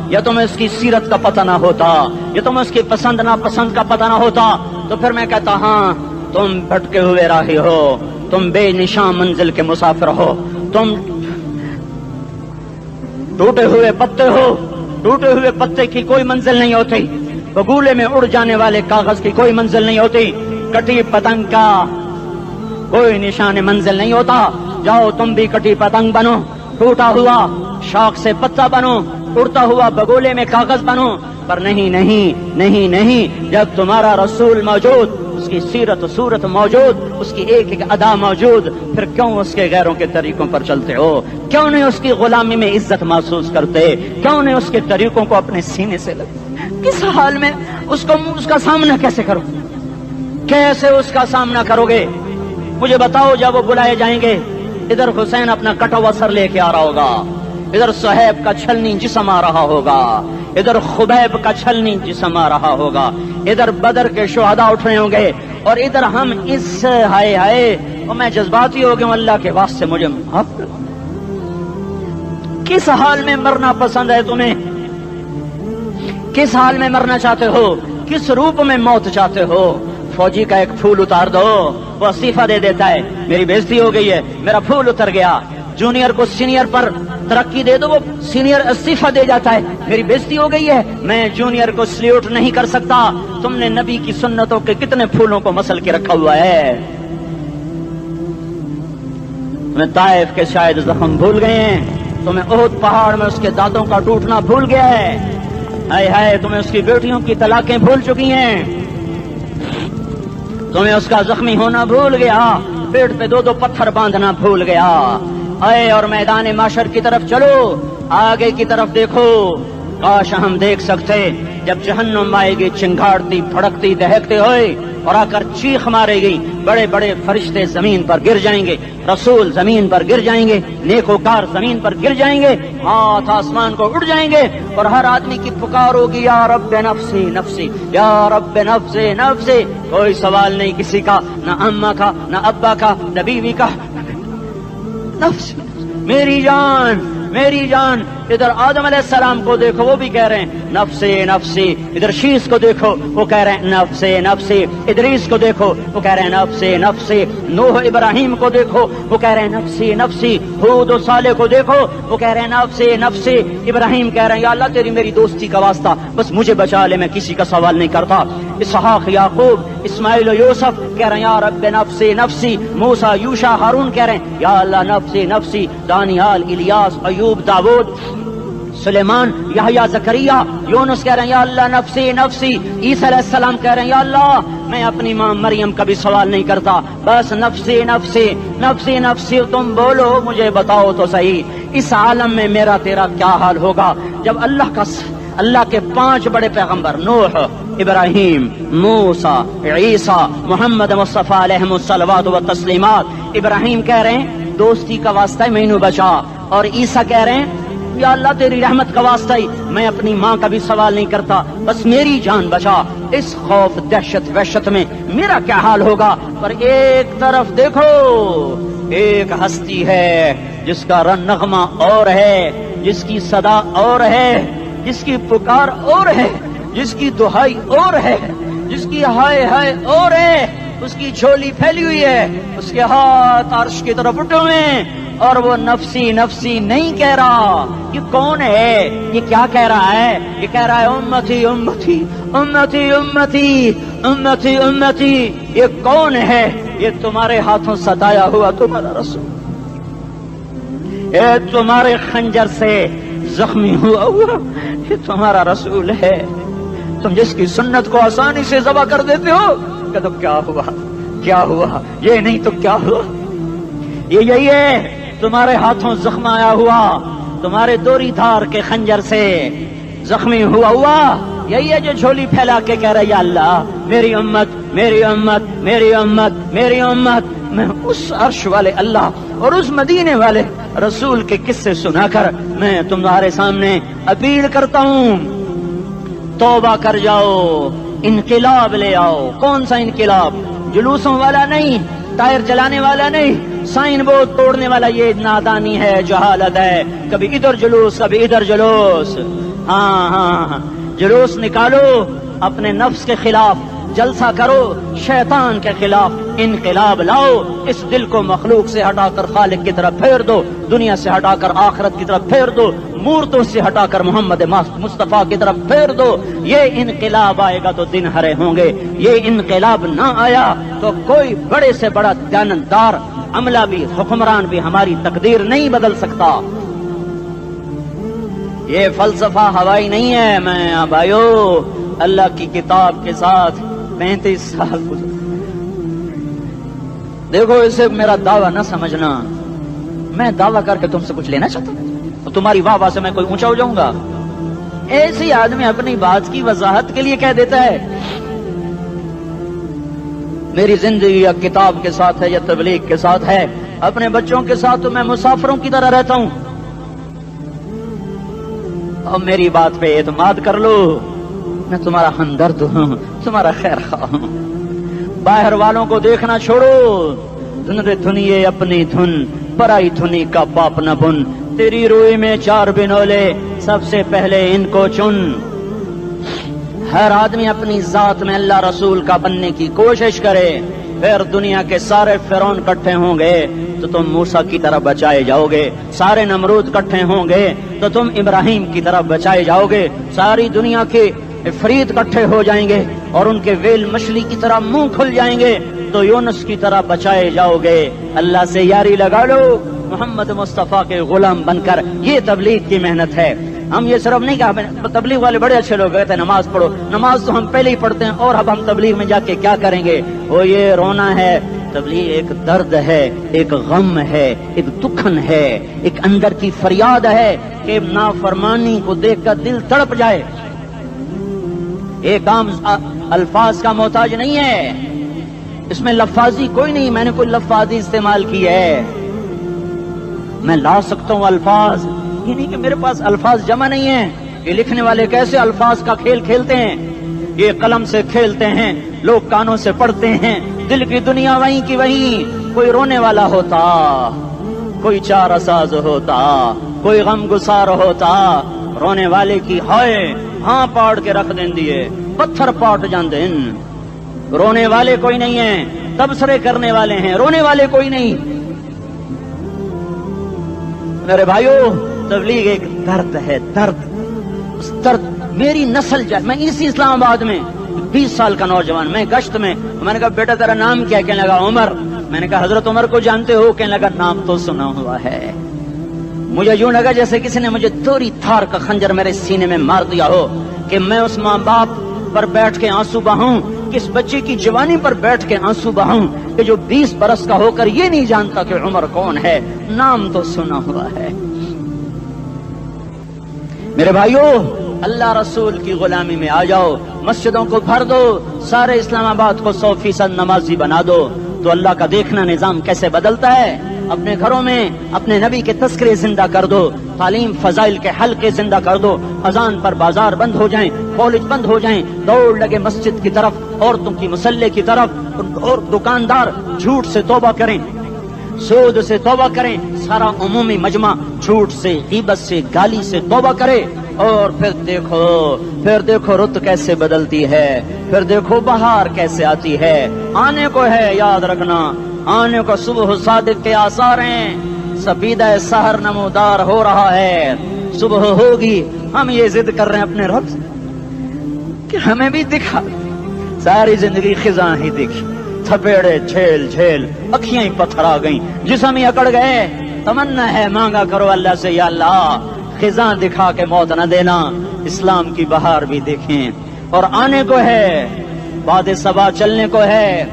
یا تمہیں اس کی سیرت کا پتہ نہ ہوتا، یا تمہیں اس کی پسند ناپسند کا پتہ نہ ہوتا، تو پھر میں کہتا ہاں تم بھٹکے ہوئے راہی ہو، تم بے نشان منزل کے مسافر ہو، تم ٹوٹے ہوئے پتے ہو، ٹوٹے ہوئے پتے کی کوئی منزل نہیں ہوتی، بگولے میں اڑ جانے والے کاغذ کی کوئی منزل نہیں ہوتی، کٹی پتنگ کا کوئی نشان منزل نہیں ہوتا۔ جاؤ تم بھی کٹی پتنگ بنو، ٹوٹا ہوا شاخ سے پتا بنو، اڑتا ہوا بگولے میں کاغذ بنو، پر نہیں نہیں نہیں نہیں، جب تمہارا رسول موجود، اس کی سیرت و صورت موجود، اس کی ایک ایک ادا موجود، پھر کیوں اس کے غیروں کے طریقوں پر چلتے ہو؟ کیوں نہیں اس کی غلامی میں عزت محسوس کرتے؟ کیوں نہیں اس کے طریقوں کو اپنے سینے سے لگتے؟ کس حال میں اس کا سامنا کیسے کرو؟ کیسے اس کا سامنا کرو گے؟ مجھے بتاؤ، جب وہ بلائے جائیں گے، ادھر حسین اپنا کٹا ہوا سر لے کے آ رہا ہوگا، ادھر صہیب کا چھلنی جسم آ رہا ہوگا، ادھر خبیب کا چھلنی جسم آ رہا ہوگا، ادھر بدر کے شہداء اٹھ رہے ہوں گے، اور ادھر ہم اس ہائے ہائے، اور میں جذباتی ہو گیا ہوں، اللہ کے واسطے مجھے معاف کرو۔ کس حال میں مرنا پسند ہے تمہیں؟ کس حال میں مرنا چاہتے ہو؟ کس روپ میں موت چاہتے ہو؟ فوجی کا ایک پھول اتار دو، وہ استعفیٰ دے دیتا ہے، میری بےزتی ہو گئی ہے، میرا پھول اتر گیا۔ جونیئر کو سینئر پر ترقی دے دو، وہ سینئر استعفیٰ دے جاتا ہے، میری بےزتی ہو گئی ہے، میں جونیئر کو سلیوٹ نہیں کر سکتا۔ تم نے نبی کی سنتوں کے کتنے پھولوں کو مسل کے رکھا ہوا ہے؟ تمہیں طائف کے شاید زخم بھول گئے ہیں، تمہیں احد پہاڑ میں اس کے دانتوں کا ٹوٹنا بھول گیا ہے، ہائے ہائے تمہیں اس کی بیٹیوں کی طلاقیں بھول چکی ہیں، تمہیں اس کا زخمی ہونا بھول گیا، پیٹ پہ دو دو پتھر باندھنا بھول گیا۔ آئے اور میدان معاشر کی طرف چلو، آگے کی طرف دیکھو، کاش ہم دیکھ سکتے جب جہنم آئے گی چنگاڑتی بھڑکتی دہکتے ہوئے اور آ کر چیخ مارے گی، بڑے بڑے فرشتے زمین پر گر جائیں گے، رسول زمین پر گر جائیں گے، نیکوکار زمین پر گر جائیں گے، ہاتھ آسمان کو اڑ جائیں گے، اور ہر آدمی کی پکار ہوگی، یا رب نفسی نفسی، یا رب نفسی نفسی۔ کوئی سوال نہیں کسی کا، نہ اماں کا، نہ ابا کا، نہ بیوی کا، نفس میری جان میری جان۔ ادھر آدم علیہ السلام کو دیکھو، وہ بھی کہہ رہے ہیں نفسی نفسی، ادھر شیش کو دیکھو، وہ کہہ رہے ہیں نفسی نفسی، ادریس کو دیکھو، وہ کہہ رہے ہیں نفسی نفسی، نوح ابراہیم کو دیکھو، وہ کہہ رہے ہیں نفسی نفسی، ہود و صالح کو دیکھو، وہ کہہ رہے ہیں نفسی نفسی۔ ابراہیم کہہ رہے ہیں یا اللہ تیری میری دوستی کا واسطہ، بس مجھے بچا لے، میں کسی کا سوال نہیں کرتا۔ اسحاق یعقوب اسماعیل و یوسف کہہ رہے ہیں یا رب نفسی نفسی۔ موسیٰ یوشع ہارون کہہ رہے ہیں یا اللہ نفسی نفسی۔ دانیال الیاس ایوب داود سلیمان یحییٰ زکریا یونس کہہ رہے ہیں یا اللہ نفسی نفسی۔ عیسیٰ علیہ السلام کہہ رہے ہیں یا اللہ میں اپنی ماں مریم کا بھی سوال نہیں کرتا، بس نفسی نفسی نفسی نفسی۔ تم بولو، مجھے بتاؤ تو صحیح، اس عالم میں میرا تیرا کیا حال ہوگا جب اللہ کے 5 بڑے پیغمبر نوح، ابراہیم، موسیٰ، عیسیٰ، محمد مصطفیٰ علیہ الصلوات و تسلیمات۔ ابراہیم کہہ رہے ہیں دوستی کا واسطہ ہے مینوں بچا، اور عیسیٰ کہہ رہے ہیں یا اللہ تیری رحمت کا واسطہ ہی میں اپنی ماں کا بھی سوال نہیں کرتا، بس میری جان بچا۔ اس خوف دہشت وحشت میں میرا کیا حال ہوگا؟ پر ایک طرف دیکھو، ایک ہستی ہے جس کا نغمہ اور ہے، جس کی صدا اور ہے، جس کی پکار اور ہے، جس کی دہائی اور ہے، جس کی ہائے ہائے اور ہے، اس کی جھولی پھیلی ہوئی ہے، اس کے ہاتھ عرش کی طرف اٹھے ہوئے ہیں، اور وہ نفسی نفسی نہیں کہہ رہا۔ یہ کون ہے؟ یہ کیا کہہ رہا ہے؟ یہ کہہ رہا ہے امتی امتی امتی امتی امتی امتی۔ یہ کون ہے؟ یہ تمہارے ہاتھوں ستایا ہوا تمہارا رسول، یہ تمہارے خنجر سے زخمی ہوا یہ تمہارا رسول ہے۔ تم جس کی سنت کو آسانی سے ذبح کر دیتے ہو، کہ تو کیا ہوا کیا ہوا، یہ نہیں تو کیا ہوا۔ یہ یہی ہے تمہارے ہاتھوں زخم آیا ہوا، تمہارے دوری دھار کے خنجر سے زخمی ہوا، یہی ہے جو جھولی پھیلا کے کہہ رہا ہے یا اللہ میری امت میری امت میری امت میری امت۔ میں اس عرش والے اللہ اور اس مدینے والے رسول کے قصے سنا کر میں تمہارے سامنے اپیل کرتا ہوں، توبہ کر جاؤ، انقلاب لے آؤ۔ کون سا انقلاب؟ جلوسوں والا نہیں، ٹائر چلانے والا نہیں، سائن بورڈ توڑنے والا یہ نادانی ہے، جہالت ہے، کبھی ادھر جلوس کبھی ادھر جلوس. ہاں جلوس نکالو اپنے نفس کے خلاف، جلسہ کرو شیطان کے خلاف، انقلاب لاؤ، اس دل کو مخلوق سے ہٹا کر خالق کی طرف پھیر دو، دنیا سے ہٹا کر آخرت کی طرف پھیر دو، مورتوں سے ہٹا کر محمد مصطفیٰ کی طرف پھیر دو. یہ انقلاب آئے گا تو دن ہرے ہوں گے. یہ انقلاب نہ آیا تو کوئی بڑے سے بڑا دیانتدار عملہ بھی، حکمران بھی ہماری تقدیر نہیں بدل سکتا. یہ فلسفہ ہوائی نہیں ہے. میں بھائیو اللہ کی کتاب کے ساتھ 35 سال گزر. دیکھو اسے میرا دعویٰ نہ سمجھنا، میں دعویٰ کر کے تم سے کچھ لینا چاہتا ہوں تو تمہاری واہ واہ سے میں کوئی اونچا ہو جاؤں گا؟ ایسی آدمی اپنی بات کی وضاحت کے لیے کہہ دیتا ہے میری زندگی یا کتاب کے ساتھ ہے یا تبلیغ کے ساتھ ہے. اپنے بچوں کے ساتھ تو میں مسافروں کی طرح رہتا ہوں. اور میری بات پہ اعتماد کر لو، میں تمہارا ہمدرد ہوں، تمہارا خیر خواہ ہوں. باہر والوں کو دیکھنا چھوڑو. دھن رے دھنیے اپنی دھن، پرائی دھنی کا پاپ نہ بن. تیری روئی میں 4 بنولے، سب سے پہلے ان کو چن. ہر آدمی اپنی ذات میں اللہ رسول کا بننے کی کوشش کرے. پھر دنیا کے سارے فرعون اکٹھے ہوں گے تو تم موسیٰ کی طرف بچائے جاؤ گے. سارے نمرود اکٹھے ہوں گے تو تم ابراہیم کی طرف بچائے جاؤ گے. ساری دنیا کے فرید اکٹھے ہو جائیں گے اور ان کے ویل مچھلی کی طرح منہ کھل جائیں گے تو یونس کی طرح بچائے جاؤ گے. اللہ سے یاری لگا لو محمد مصطفیٰ کے غلام بن کر. یہ تبلیغ کی محنت ہے. ہم یہ صرف نہیں کہا تبلیغ والے بڑے اچھے لوگ کہتے ہیں نماز پڑھو. نماز تو ہم پہلے ہی پڑھتے ہیں اور اب ہم تبلیغ میں جا کے کیا کریں گے؟ وہ یہ رونا ہے. تبلیغ ایک درد ہے، ایک غم ہے، ایک دکھن ہے، ایک اندر کی فریاد ہے کہ نافرمانی کو دیکھ کر دل تڑپ جائے. ایک عام الفاظ کا محتاج نہیں ہے، اس میں لفاظی کوئی نہیں. میں نے کوئی لفاظی استعمال کی ہے، میں لا سکتا ہوں الفاظ. یہ نہیں کہ میرے پاس الفاظ جمع نہیں ہیں. یہ لکھنے والے کیسے الفاظ کا کھیل کھیلتے ہیں، یہ قلم سے کھیلتے ہیں، لوگ کانوں سے پڑھتے ہیں. دل کی دنیا وہیں کی وہیں. کوئی رونے والا ہوتا، کوئی چار اساز ہوتا، کوئی غم گسار ہوتا. رونے والے کی ہائے ہاں پاڑ کے رکھ دیں دیے، پتھر پاٹ جان دیں. رونے والے کوئی نہیں ہیں، تبصرے کرنے والے ہیں، رونے والے کوئی نہیں. میرے بھائیو تبلیغ ایک درد ہے، درد. اس درد میری نسل جائے. میں اسی اسلام آباد میں 20 سال کا نوجوان، میں گشت میں نے کہا بیٹا تیرا نام کیا؟ کہنے لگا عمر. میں نے کہا حضرت عمر کو جانتے ہو؟ کہنے لگا نام تو سنا ہوا ہے. مجھے یوں لگا جیسے کسی نے مجھے دوری تھار کا خنجر میرے سینے میں مار دیا ہو کہ میں اس ماں باپ پر بیٹھ کے آنسو بہاؤں، کس بچے کی جوانی پر بیٹھ کے آنسو بہاؤں کہ جو 20 برس کا ہو کر یہ نہیں جانتا کہ عمر کون ہے. نام تو سنا ہوا ہے. میرے بھائیو اللہ رسول کی غلامی میں آ جاؤ. مسجدوں کو بھر دو، سارے اسلام آباد کو 100% نمازی بنا دو تو اللہ کا دیکھنا نظام کیسے بدلتا ہے. اپنے گھروں میں اپنے نبی کے تذکرے زندہ کر دو، تعلیم فضائل کے حلقے زندہ کر دو. اذان پر بازار بند ہو جائیں، کالج بند ہو جائیں، دوڑ لگے مسجد کی طرف، عورتوں کی مصلے کی طرف. اور دکاندار جھوٹ سے توبہ کریں، سود سے توبہ کریں. سارا عمومی مجمع جھوٹ سے، غیبت سے، گالی سے توبہ کرے. اور پھر دیکھو رت کیسے بدلتی ہے. پھر دیکھو بہار کیسے آتی ہے. آنے کو ہے، یاد رکھنا آنے کو. صبح صادق کے آثار ہیں. سپیدہ سحر نمودار ہو رہا ہے. صبح ہوگی. ہم یہ ضد کر رہے ہیں اپنے رب سے کہ ہمیں بھی دکھا. ساری زندگی خزاں ہی دکھی، تھپیڑے جھیل جھیل، اکھیاں ہی پتھر آ گئیں، جسم ہی اکڑ گئے. تمنا ہے مانگا کرو اللہ سے یا اللہ خزاں دکھا کے موت نہ دینا. اسلام کی بہار بھی دیکھیں. اور آنے کو ہے، باد صبا چلنے کو ہے.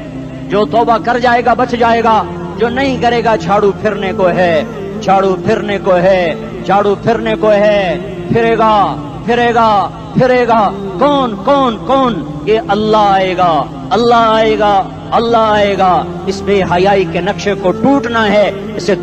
جو توبہ کر جائے گا بچ جائے گا، جو نہیں کرے گا جھاڑو پھرنے کو ہے. جھاڑو پھرنے کو ہے، جھاڑو پھرنے کو ہے. پھرے گا پھرے گا پھرے گا. کون کون کون؟ یہ اللہ آئے گا، اللہ آئے گا، اللہ آئے گا. اس بے حیائی کے نقشے کو ٹوٹنا ہے. اسے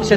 اسے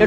یہ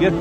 یہ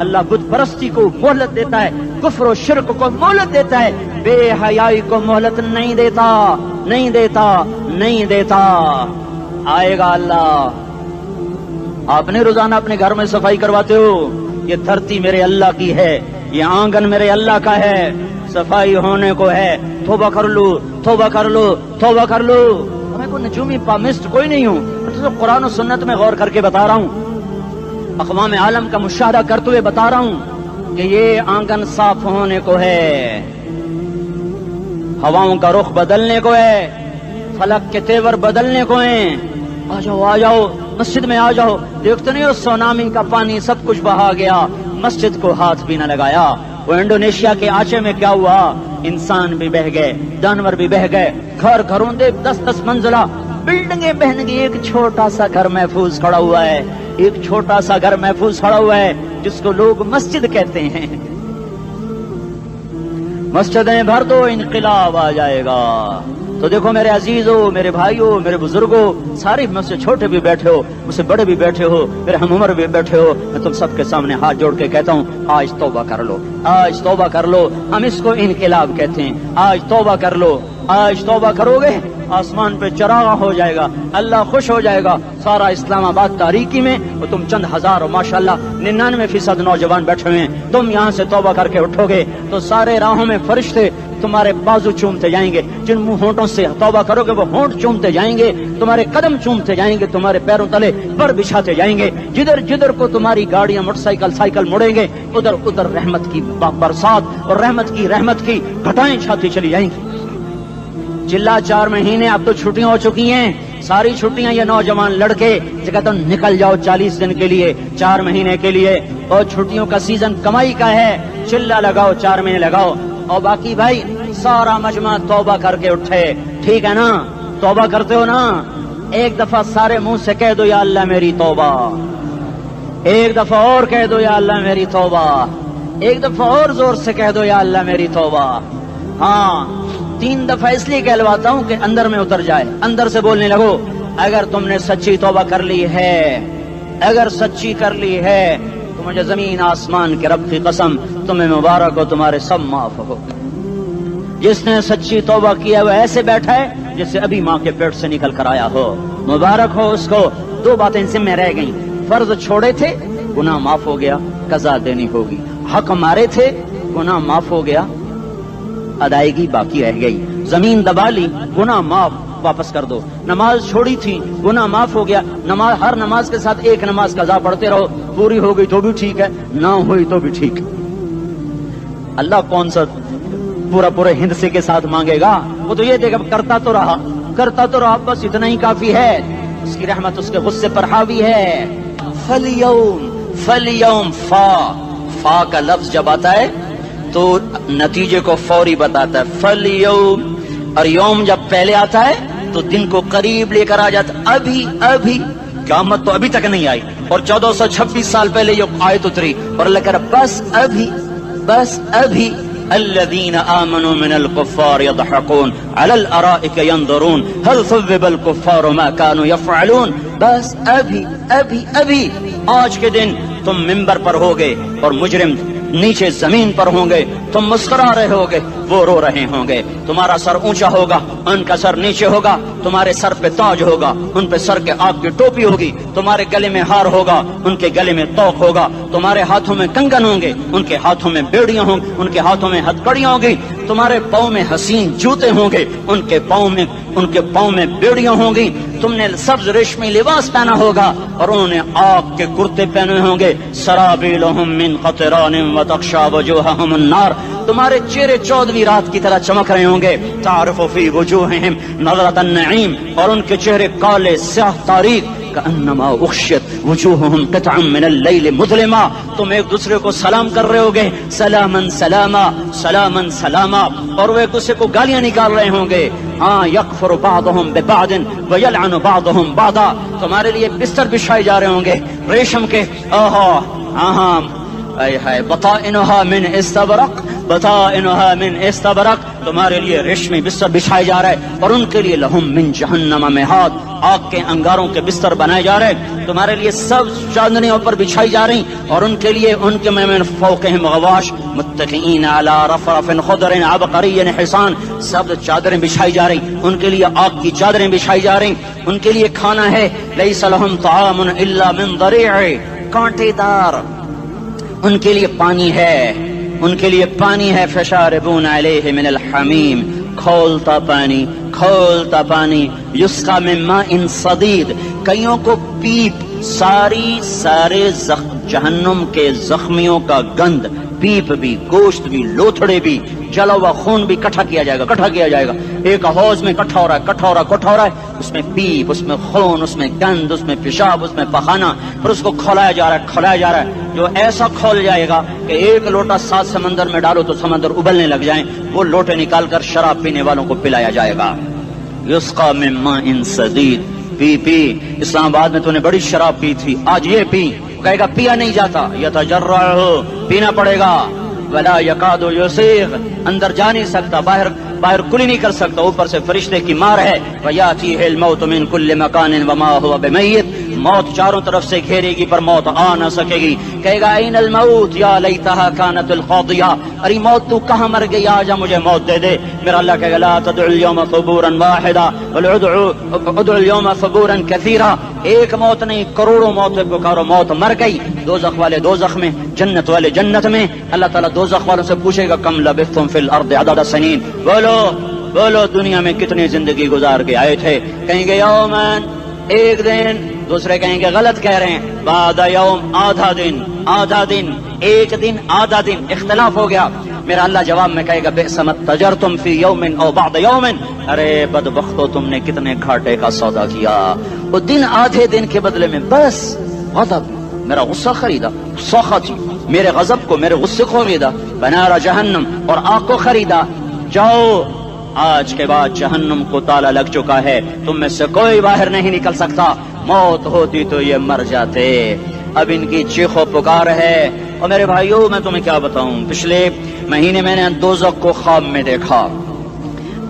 اللہ بت پرستی کو مہلت دیتا ہے, کفر و شرک کو مہلت دیتا ہے, بے حیائی کو مہلت نہیں دیتا, نہیں دیتا, نہیں دیتا. آئے گا اللہ. آپ نے روزانہ اپنے گھر میں صفائی کرواتے ہو, یہ دھرتی میرے اللہ کی ہے, یہ آنگن میرے اللہ کا ہے, صفائی ہونے کو ہے, توبہ کر لو, توبہ کر لو, توبہ کر لو. میں کوئی نجومی پامسٹ کوئی نہیں ہوں, تو قرآن و سنت میں غور کر کے بتا رہا ہوں, اقوام عالم کا مشاہدہ کرتے ہوئے بتا رہا ہوں کہ یہ آنگن صاف ہونے کو ہے, ہواؤں کا رخ بدلنے کو ہے, فلک کے تیور بدلنے کو ہیں. آ جاؤ, آ جاؤ, مسجد میں آ جاؤ. دیکھتے نہیں ہو سونامی کا پانی سب کچھ بہا گیا, مسجد کو ہاتھ بھی نہ لگایا. وہ انڈونیشیا کے آچے میں کیا ہوا, انسان بھی بہ گئے, جانور بھی بہ گئے, گھر گھروں دے 10-10 منزلہ بلڈنگیں بہن گئی, ایک چھوٹا سا گھر محفوظ کھڑا ہوا ہے, ایک چھوٹا سا گھر محفوظ کھڑا ہوا ہے جس کو لوگ مسجد کہتے ہیں. مسجدیں بھر دو, انقلاب آ جائے گا. تو دیکھو میرے عزیزو, میرے بھائیو, میرے بزرگوں, سارے مجھ سے چھوٹے بھی بیٹھے ہو, مجھ سے بڑے بھی بیٹھے ہو, میرے ہم عمر بھی بیٹھے ہو, میں تم سب کے سامنے ہاتھ جوڑ کے کہتا ہوں, آج توبہ کر لو, آج توبہ کر لو. ہم اس کو انقلاب کہتے ہیں. آج توبہ کر لو, آج توبہ کرو گے, آسمان پہ چراغ ہو جائے گا, اللہ خوش ہو جائے گا. سارا اسلام آباد تاریکی میں اور تم چند ہزار اور ماشاءاللہ 99% نوجوان بیٹھے ہوئے ہیں. تم یہاں سے توبہ کر کے اٹھو گے تو سارے راہوں میں فرشتے تمہارے بازو چومتے جائیں گے. جن منہ ہونٹوں سے توبہ کرو گے وہ ہونٹ چومتے جائیں گے, تمہارے قدم چومتے جائیں گے, تمہارے پیروں تلے پر بچھاتے جائیں گے. جدھر جدھر کو تمہاری گاڑیاں موٹر سائیکل مڑیں گے, ادھر ادھر رحمت کی برسات اور رحمت کی گھٹائیں چھاتی چلی جائیں گی. چلا 4 مہینے, اب تو چھٹیاں ہو چکی ہیں, ساری چھٹیاں یہ نوجوان لڑکے جگہ تو نکل جاؤ 40 دن کے لیے, 4 مہینے کے لیے, اور چھٹیوں کا سیزن کمائی کا ہے, چلا لگاؤ, 4 مہینے لگاؤ. اور باقی بھائی سارا مجمع توبہ کر کے اٹھے, ٹھیک ہے نا؟ توبہ کرتے ہو نا؟ ایک دفعہ سارے منہ سے کہہ دو یا اللہ میری توبہ, ایک دفعہ اور کہہ دو یا اللہ میری توبہ, ایک دفعہ اور زور سے کہہ دو یا اللہ میری توبہ. ہاں 3 دفعہ اس لیے کہلواتا ہوں کہ اندر میں اتر جائے, اندر سے بولنے لگو. اگر تم نے سچی توبہ کر لی ہے, اگر سچی کر لی ہے تو مجھے زمین آسمان کے رب کی قسم تمہیں مبارک ہو, تمہارے سب معاف ہو. جس نے سچی توبہ کیا وہ ایسے بیٹھا ہے جسے ابھی ماں کے پیٹ سے نکل کر آیا ہو, مبارک ہو اس کو. 2 باتیں ذمہ رہ گئیں, فرض چھوڑے تھے, گناہ معاف ہو گیا, قضا دینی ہوگی. حق مارے تھے, گناہ معاف ہو گیا, ادائیگی باقی رہ گئی. زمین دبا لی, گناہ معاف, واپس کر دو. نماز چھوڑی تھی, گناہ معاف ہو گیا. نماز, ہر نماز کے ساتھ ایک نماز قضا پڑھتے رہو, پوری ہو گئی تو بھی ٹھیک ہے, نہ ہوئی تو بھی ٹھیک. اللہ کون سا پورے ہندسے کے ساتھ مانگے گا؟ وہ تو یہ دیکھا کرتا تو رہا, بس اتنا ہی کافی ہے. اس کی رحمت اس کے غصے پر حاوی ہے. فَالْيَوْمِ فا کا لفظ جب آتا ہے تو نتیجے کو فوری بتاتا ہے. فَالْيَوْمِ, اور یوم جب پہلے آتا ہے تو دن کو قریب لے کر آ جاتا. ابھی قیامت تو ابھی تک نہیں آئی, اور 1426 سال پہلے یہ آیت اتری, اور اللہ کہہ رہا بس ابھی الذين آمنوا من الكفار يضحكون على الارائك ينظرون هل ثوب الكفار ما كانوا يفعلون. بس ابھی آج کے دن تم منبر پر ہوگے اور مجرم نیچے زمین پر ہوں گے, تم مسکرا رہے ہوگے, وہ رو رہے ہوں گے. تمہارا سر اونچا ہوگا, ان کا سر نیچے ہوگا. تمہارے سر پہ تاج ہوگا, ان پہ سر کے آگ کی ٹوپی ہوگی. تمہارے گلے میں ہار ہوگا, ان کے گلے میں توق ہوگا. تمہارے ہاتھوں میں کنگن ہوں گے, ان کے ہاتھوں میں بیڑیاں ہوں گی, ان کے ہاتھوں میں ہتکڑیاں ہوں گی. تمہارے پاؤں میں حسین جوتے ہوں گے, ان کے پاؤں میں بیڑیاں ہوں گی. تم نے سبز ریشمی لباس پہنا ہوگا اور انہوں نے آگ کے کرتے پہنے ہوں گے. سرابیلہم من قطران وتغشا وجوہہم النار. تمہارے چہرے 14ویں رات کی طرح چمک رہے ہوں گے. تعرف فی وجوہہم نظرۃ النعیم, اور ان کے چہرے کالے سیاہ تاریک. کأنما اغشیت وجوہہم قطعا من اللیل مظلما. تم ایک دوسرے کو سلام کر رہے ہوگے, سلامن سلاما, سلامن سلاما, اور وہ ایک دوسرے کو گالیاں نکال رہے ہوں گے. ہاں یکفر بعضهم ببعض ویلعن بعضهم بعضا. تمہارے لیے بستر بچھائے جا رہے ہوں گے ریشم کے. ہاں اے ہے بطائنها من استبرق، بطائنها من استبرق، تمہارے لیے ریشمی بستر بچھائے جا رہے اور ان کے لیے لہم من جہنم مہاد، آگ کے انگاروں کے بستر بنائے جا رہے، تمہارے لیے سب چادریوں پر بچھائی جا رہی اور ان کے لیے ان کے من فوقہم غواش متکئین علی رفرف خضر عبقری حسان، سب چادریں بچھائی جا رہی، ان کے لیے آگ کی چادریں بچھائی جا رہی، ان کے لیے کھانا ہے لیس لہم طعام الا من ضریع، کانٹے دار، ان کے لیے پانی ہے، ان کے لیے پانی ہے، فشاربون علیہ من الحمیم، کھولتا پانی، کھولتا پانی، یسقا من ماء صدید، کئیوں کو پیپ، سارے جہنم کے زخمیوں کا گند، پیپ بھی، گوشت بھی، لوتھڑے بھی، جلا ہوا خون بھی اکٹھا کیا جائے گا، اکٹھا کیا جائے گا، ایک حوض میں اکٹھا ہو رہا ہے، اکٹھا ہو رہا ہے، اس میں پیپ، اس میں خون، اس میں گند، اس میں پیشاب، اس میں پخانہ، پھر اس کو کھولایا جا رہا ہے، جو ایسا کھول جائے گا کہ ایک لوٹا 7 سمندر میں ڈالو تو سمندر ابلنے لگ جائیں، وہ لوٹے نکال کر شراب پینے والوں کو پلایا جائے گا، یسقا من ماء صدید، پی اسلام آباد میں تو نے بڑی شراب پی تھی، آج یہ پی، کہے گا پیا نہیں جاتا، یتجرعہ، پینا پڑے گا، ولا یکاد یسیغ، اندر جا نہیں سکتا، باہر کلی نہیں کر سکتا، اوپر سے فرشتے کی مار ہے، ویاتیہ الموت من کل مکان وما هو بمیت، موت چاروں طرف سے گھیرے گی پر موت آ نہ سکے گی، کہے گا این الموت یا لیتہا کانت القاضیہ، ارے موت تو کہاں مر گئی، آجا مجھے موت دے دے، میرا اللہ کہے گا لا تدعو اليوم ثبورا واحدا بل ادعو اليوم ثبورا کثیرا، ایک موت نہیں کروڑوں موت پکارو، موت مر گئی، دوزخ والے دوزخ میں، جنت والے جنت میں، اللہ تعالیٰ دوزخ والوں سے پوچھے گا کم لبثتم فی الارض عدد سنین، بولو دنیا میں کتنی زندگی گزار کے آئے تھے، کہیں گے یومن، ایک دن، دوسرے کہیں گے غلط کہہ رہے ہیں، بعد یوم، آدھا دن، ایک دن، آدھا دن، اختلاف ہو گیا، میرا اللہ جواب میں کہے گا بئس ما تجرتم فی یوم او بعد یوم، ارے بدبختو تم نے کتنے گھاٹے کا سودا کیا، وہ دن آدھے دن کے بدلے میں بس غضب، میرا غصہ خریدا، سخط، میرے غضب کو، میرے غصے کو خریدا، بنار جہنم، اور آگ کو خریدا، جاؤ آج کے بعد جہنم کو تالا لگ چکا ہے، تم میں سے کوئی باہر نہیں نکل سکتا، موت ہوتی تو یہ مر جاتے، اب ان کی چیخ و پکار ہے، اور میرے بھائیوں میں تمہیں کیا بتاؤں، پچھلے مہینے میں نے دوزخ کو خواب میں دیکھا،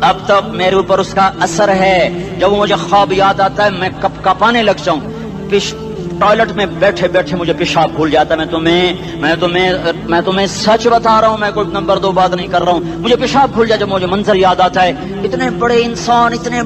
اب تک میرے اوپر اس کا اثر ہے، جب مجھے خواب یاد آتا ہے میں کپ کپانے لگ جاؤں، ٹوائلٹ میں بیٹھے بیٹھے مجھے پیشاب بھول جاتا ہے، میں تمہیں سچ بتا رہا ہوں، میں کوئی نمبر 2 بات نہیں کر رہا ہوں، مجھے پیشاب بھول جاتا ہے، مجھے منظر یاد آتا ہے، اتنے بڑے انسان، اتنے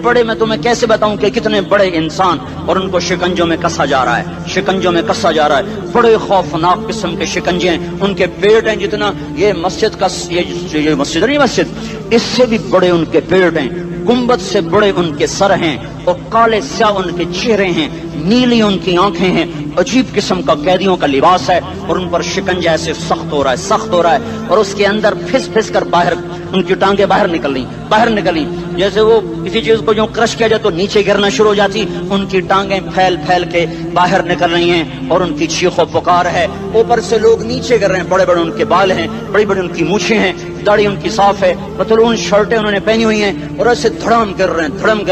بڑے میں تمہیں کیسے بتاؤں کہ کتنے بڑے انسان، اور ان کو شکنجوں میں کسا جا رہا ہے، بڑے خوفناک قسم کے شکنجے ہیں، ان کے پیٹ ہیں جتنا یہ مسجد کا، یہ مسجد نہیں، مسجد اس سے بھی بڑے ان کے پیٹ ہیں، گنبد سے بڑے ان کے سر ہیں، اور کالے سیاہ ان کے چہرے ہیں، نیلی ان کی آنکھیں ہیں، عجیب قسم کا قیدیوں کا لباس ہے، اور ان پر شکنجہ ایسے سخت ہو رہا ہے، اور اس کے اندر پھس کر باہر ان کی ٹانگیں باہر نکل رہی، جیسے وہ کسی چیز کو جو کرش کیا جائے تو نیچے گرنا شروع ہو جاتی، ان کی ٹانگیں پھیل کے باہر نکل رہی ہیں، اور ان کی چیخ و پکار ہے، اوپر سے لوگ نیچے گر رہے ہیں، بڑے ان کے بال ہیں، بڑی ان کی مونچھیں ہیں، داڑھی ان کی صاف ہے، پتلون شرٹیں انہوں نے پہنی ہوئی ہیں، اور ایسے دھڑم گر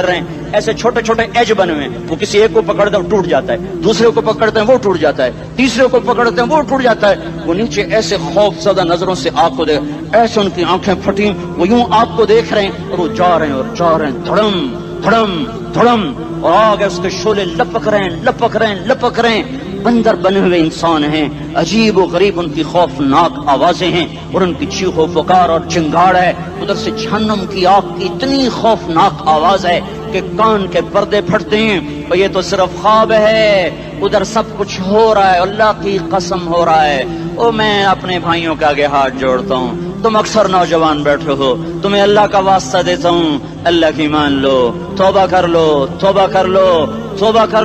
رہے ہیں، ایسے چھوٹے ایج بنے ہوئے ہیں، وہ کسی ایک کو پکڑتے ہیں ٹوٹ جاتا ہے، دوسرے کو پکڑتے ہیں وہ ٹوٹ جاتا ہے، تیسرے کو پکڑتے ہیں وہ ٹوٹ جاتا ہے، وہ نیچے ایسے خوف زدہ نظروں سے آگ کو دیکھ، ایسے ان کی آنکھیں پھٹی، وہ یوں آگ کو دیکھ رہے ہیں، اور وہ جا رہے ہیں، دھڑم، اور آگے اس کے شعلے لپک رہے ہیں، بندر بنے ہوئے انسان ہیں، عجیب و غریب ان کی خوفناک آوازیں ہیں، اور ان کی چیخ و پکار اور چنگاڑ ہے، ادھر سے جہنم کی آگ کی اتنی خوفناک آواز ہے کہ کان کے پردے پھٹتے ہیں، اور یہ تو صرف خواب ہے، ادھر سب کچھ ہو رہا ہے، اللہ کی قسم ہو رہا ہے، اور میں اپنے بھائیوں کے آگے ہاتھ جوڑتا ہوں، تم اکثر نوجوان بیٹھے ہو، تمہیں اللہ کا واسطہ دیتا ہوں، اللہ کی مان لو، توبہ کر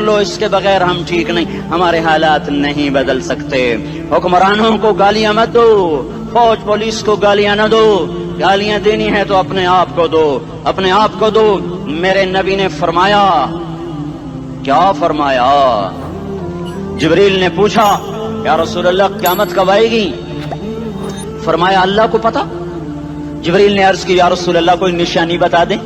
لو، اس کے بغیر ہم ٹھیک نہیں، ہمارے حالات نہیں بدل سکتے، حکمرانوں کو گالیاں مت دو، فوج پولیس کو گالیاں نہ دو، گالیاں دینی ہے تو اپنے آپ کو دو، میرے نبی نے فرمایا، کیا فرمایا؟ جبریل نے پوچھا یا رسول اللہ قیامت کب آئے گی؟ فرمایا اللہ کو پتا۔ جبریل نے عرض کی یا رسول اللہ کوئی نشانی بتا دیں۔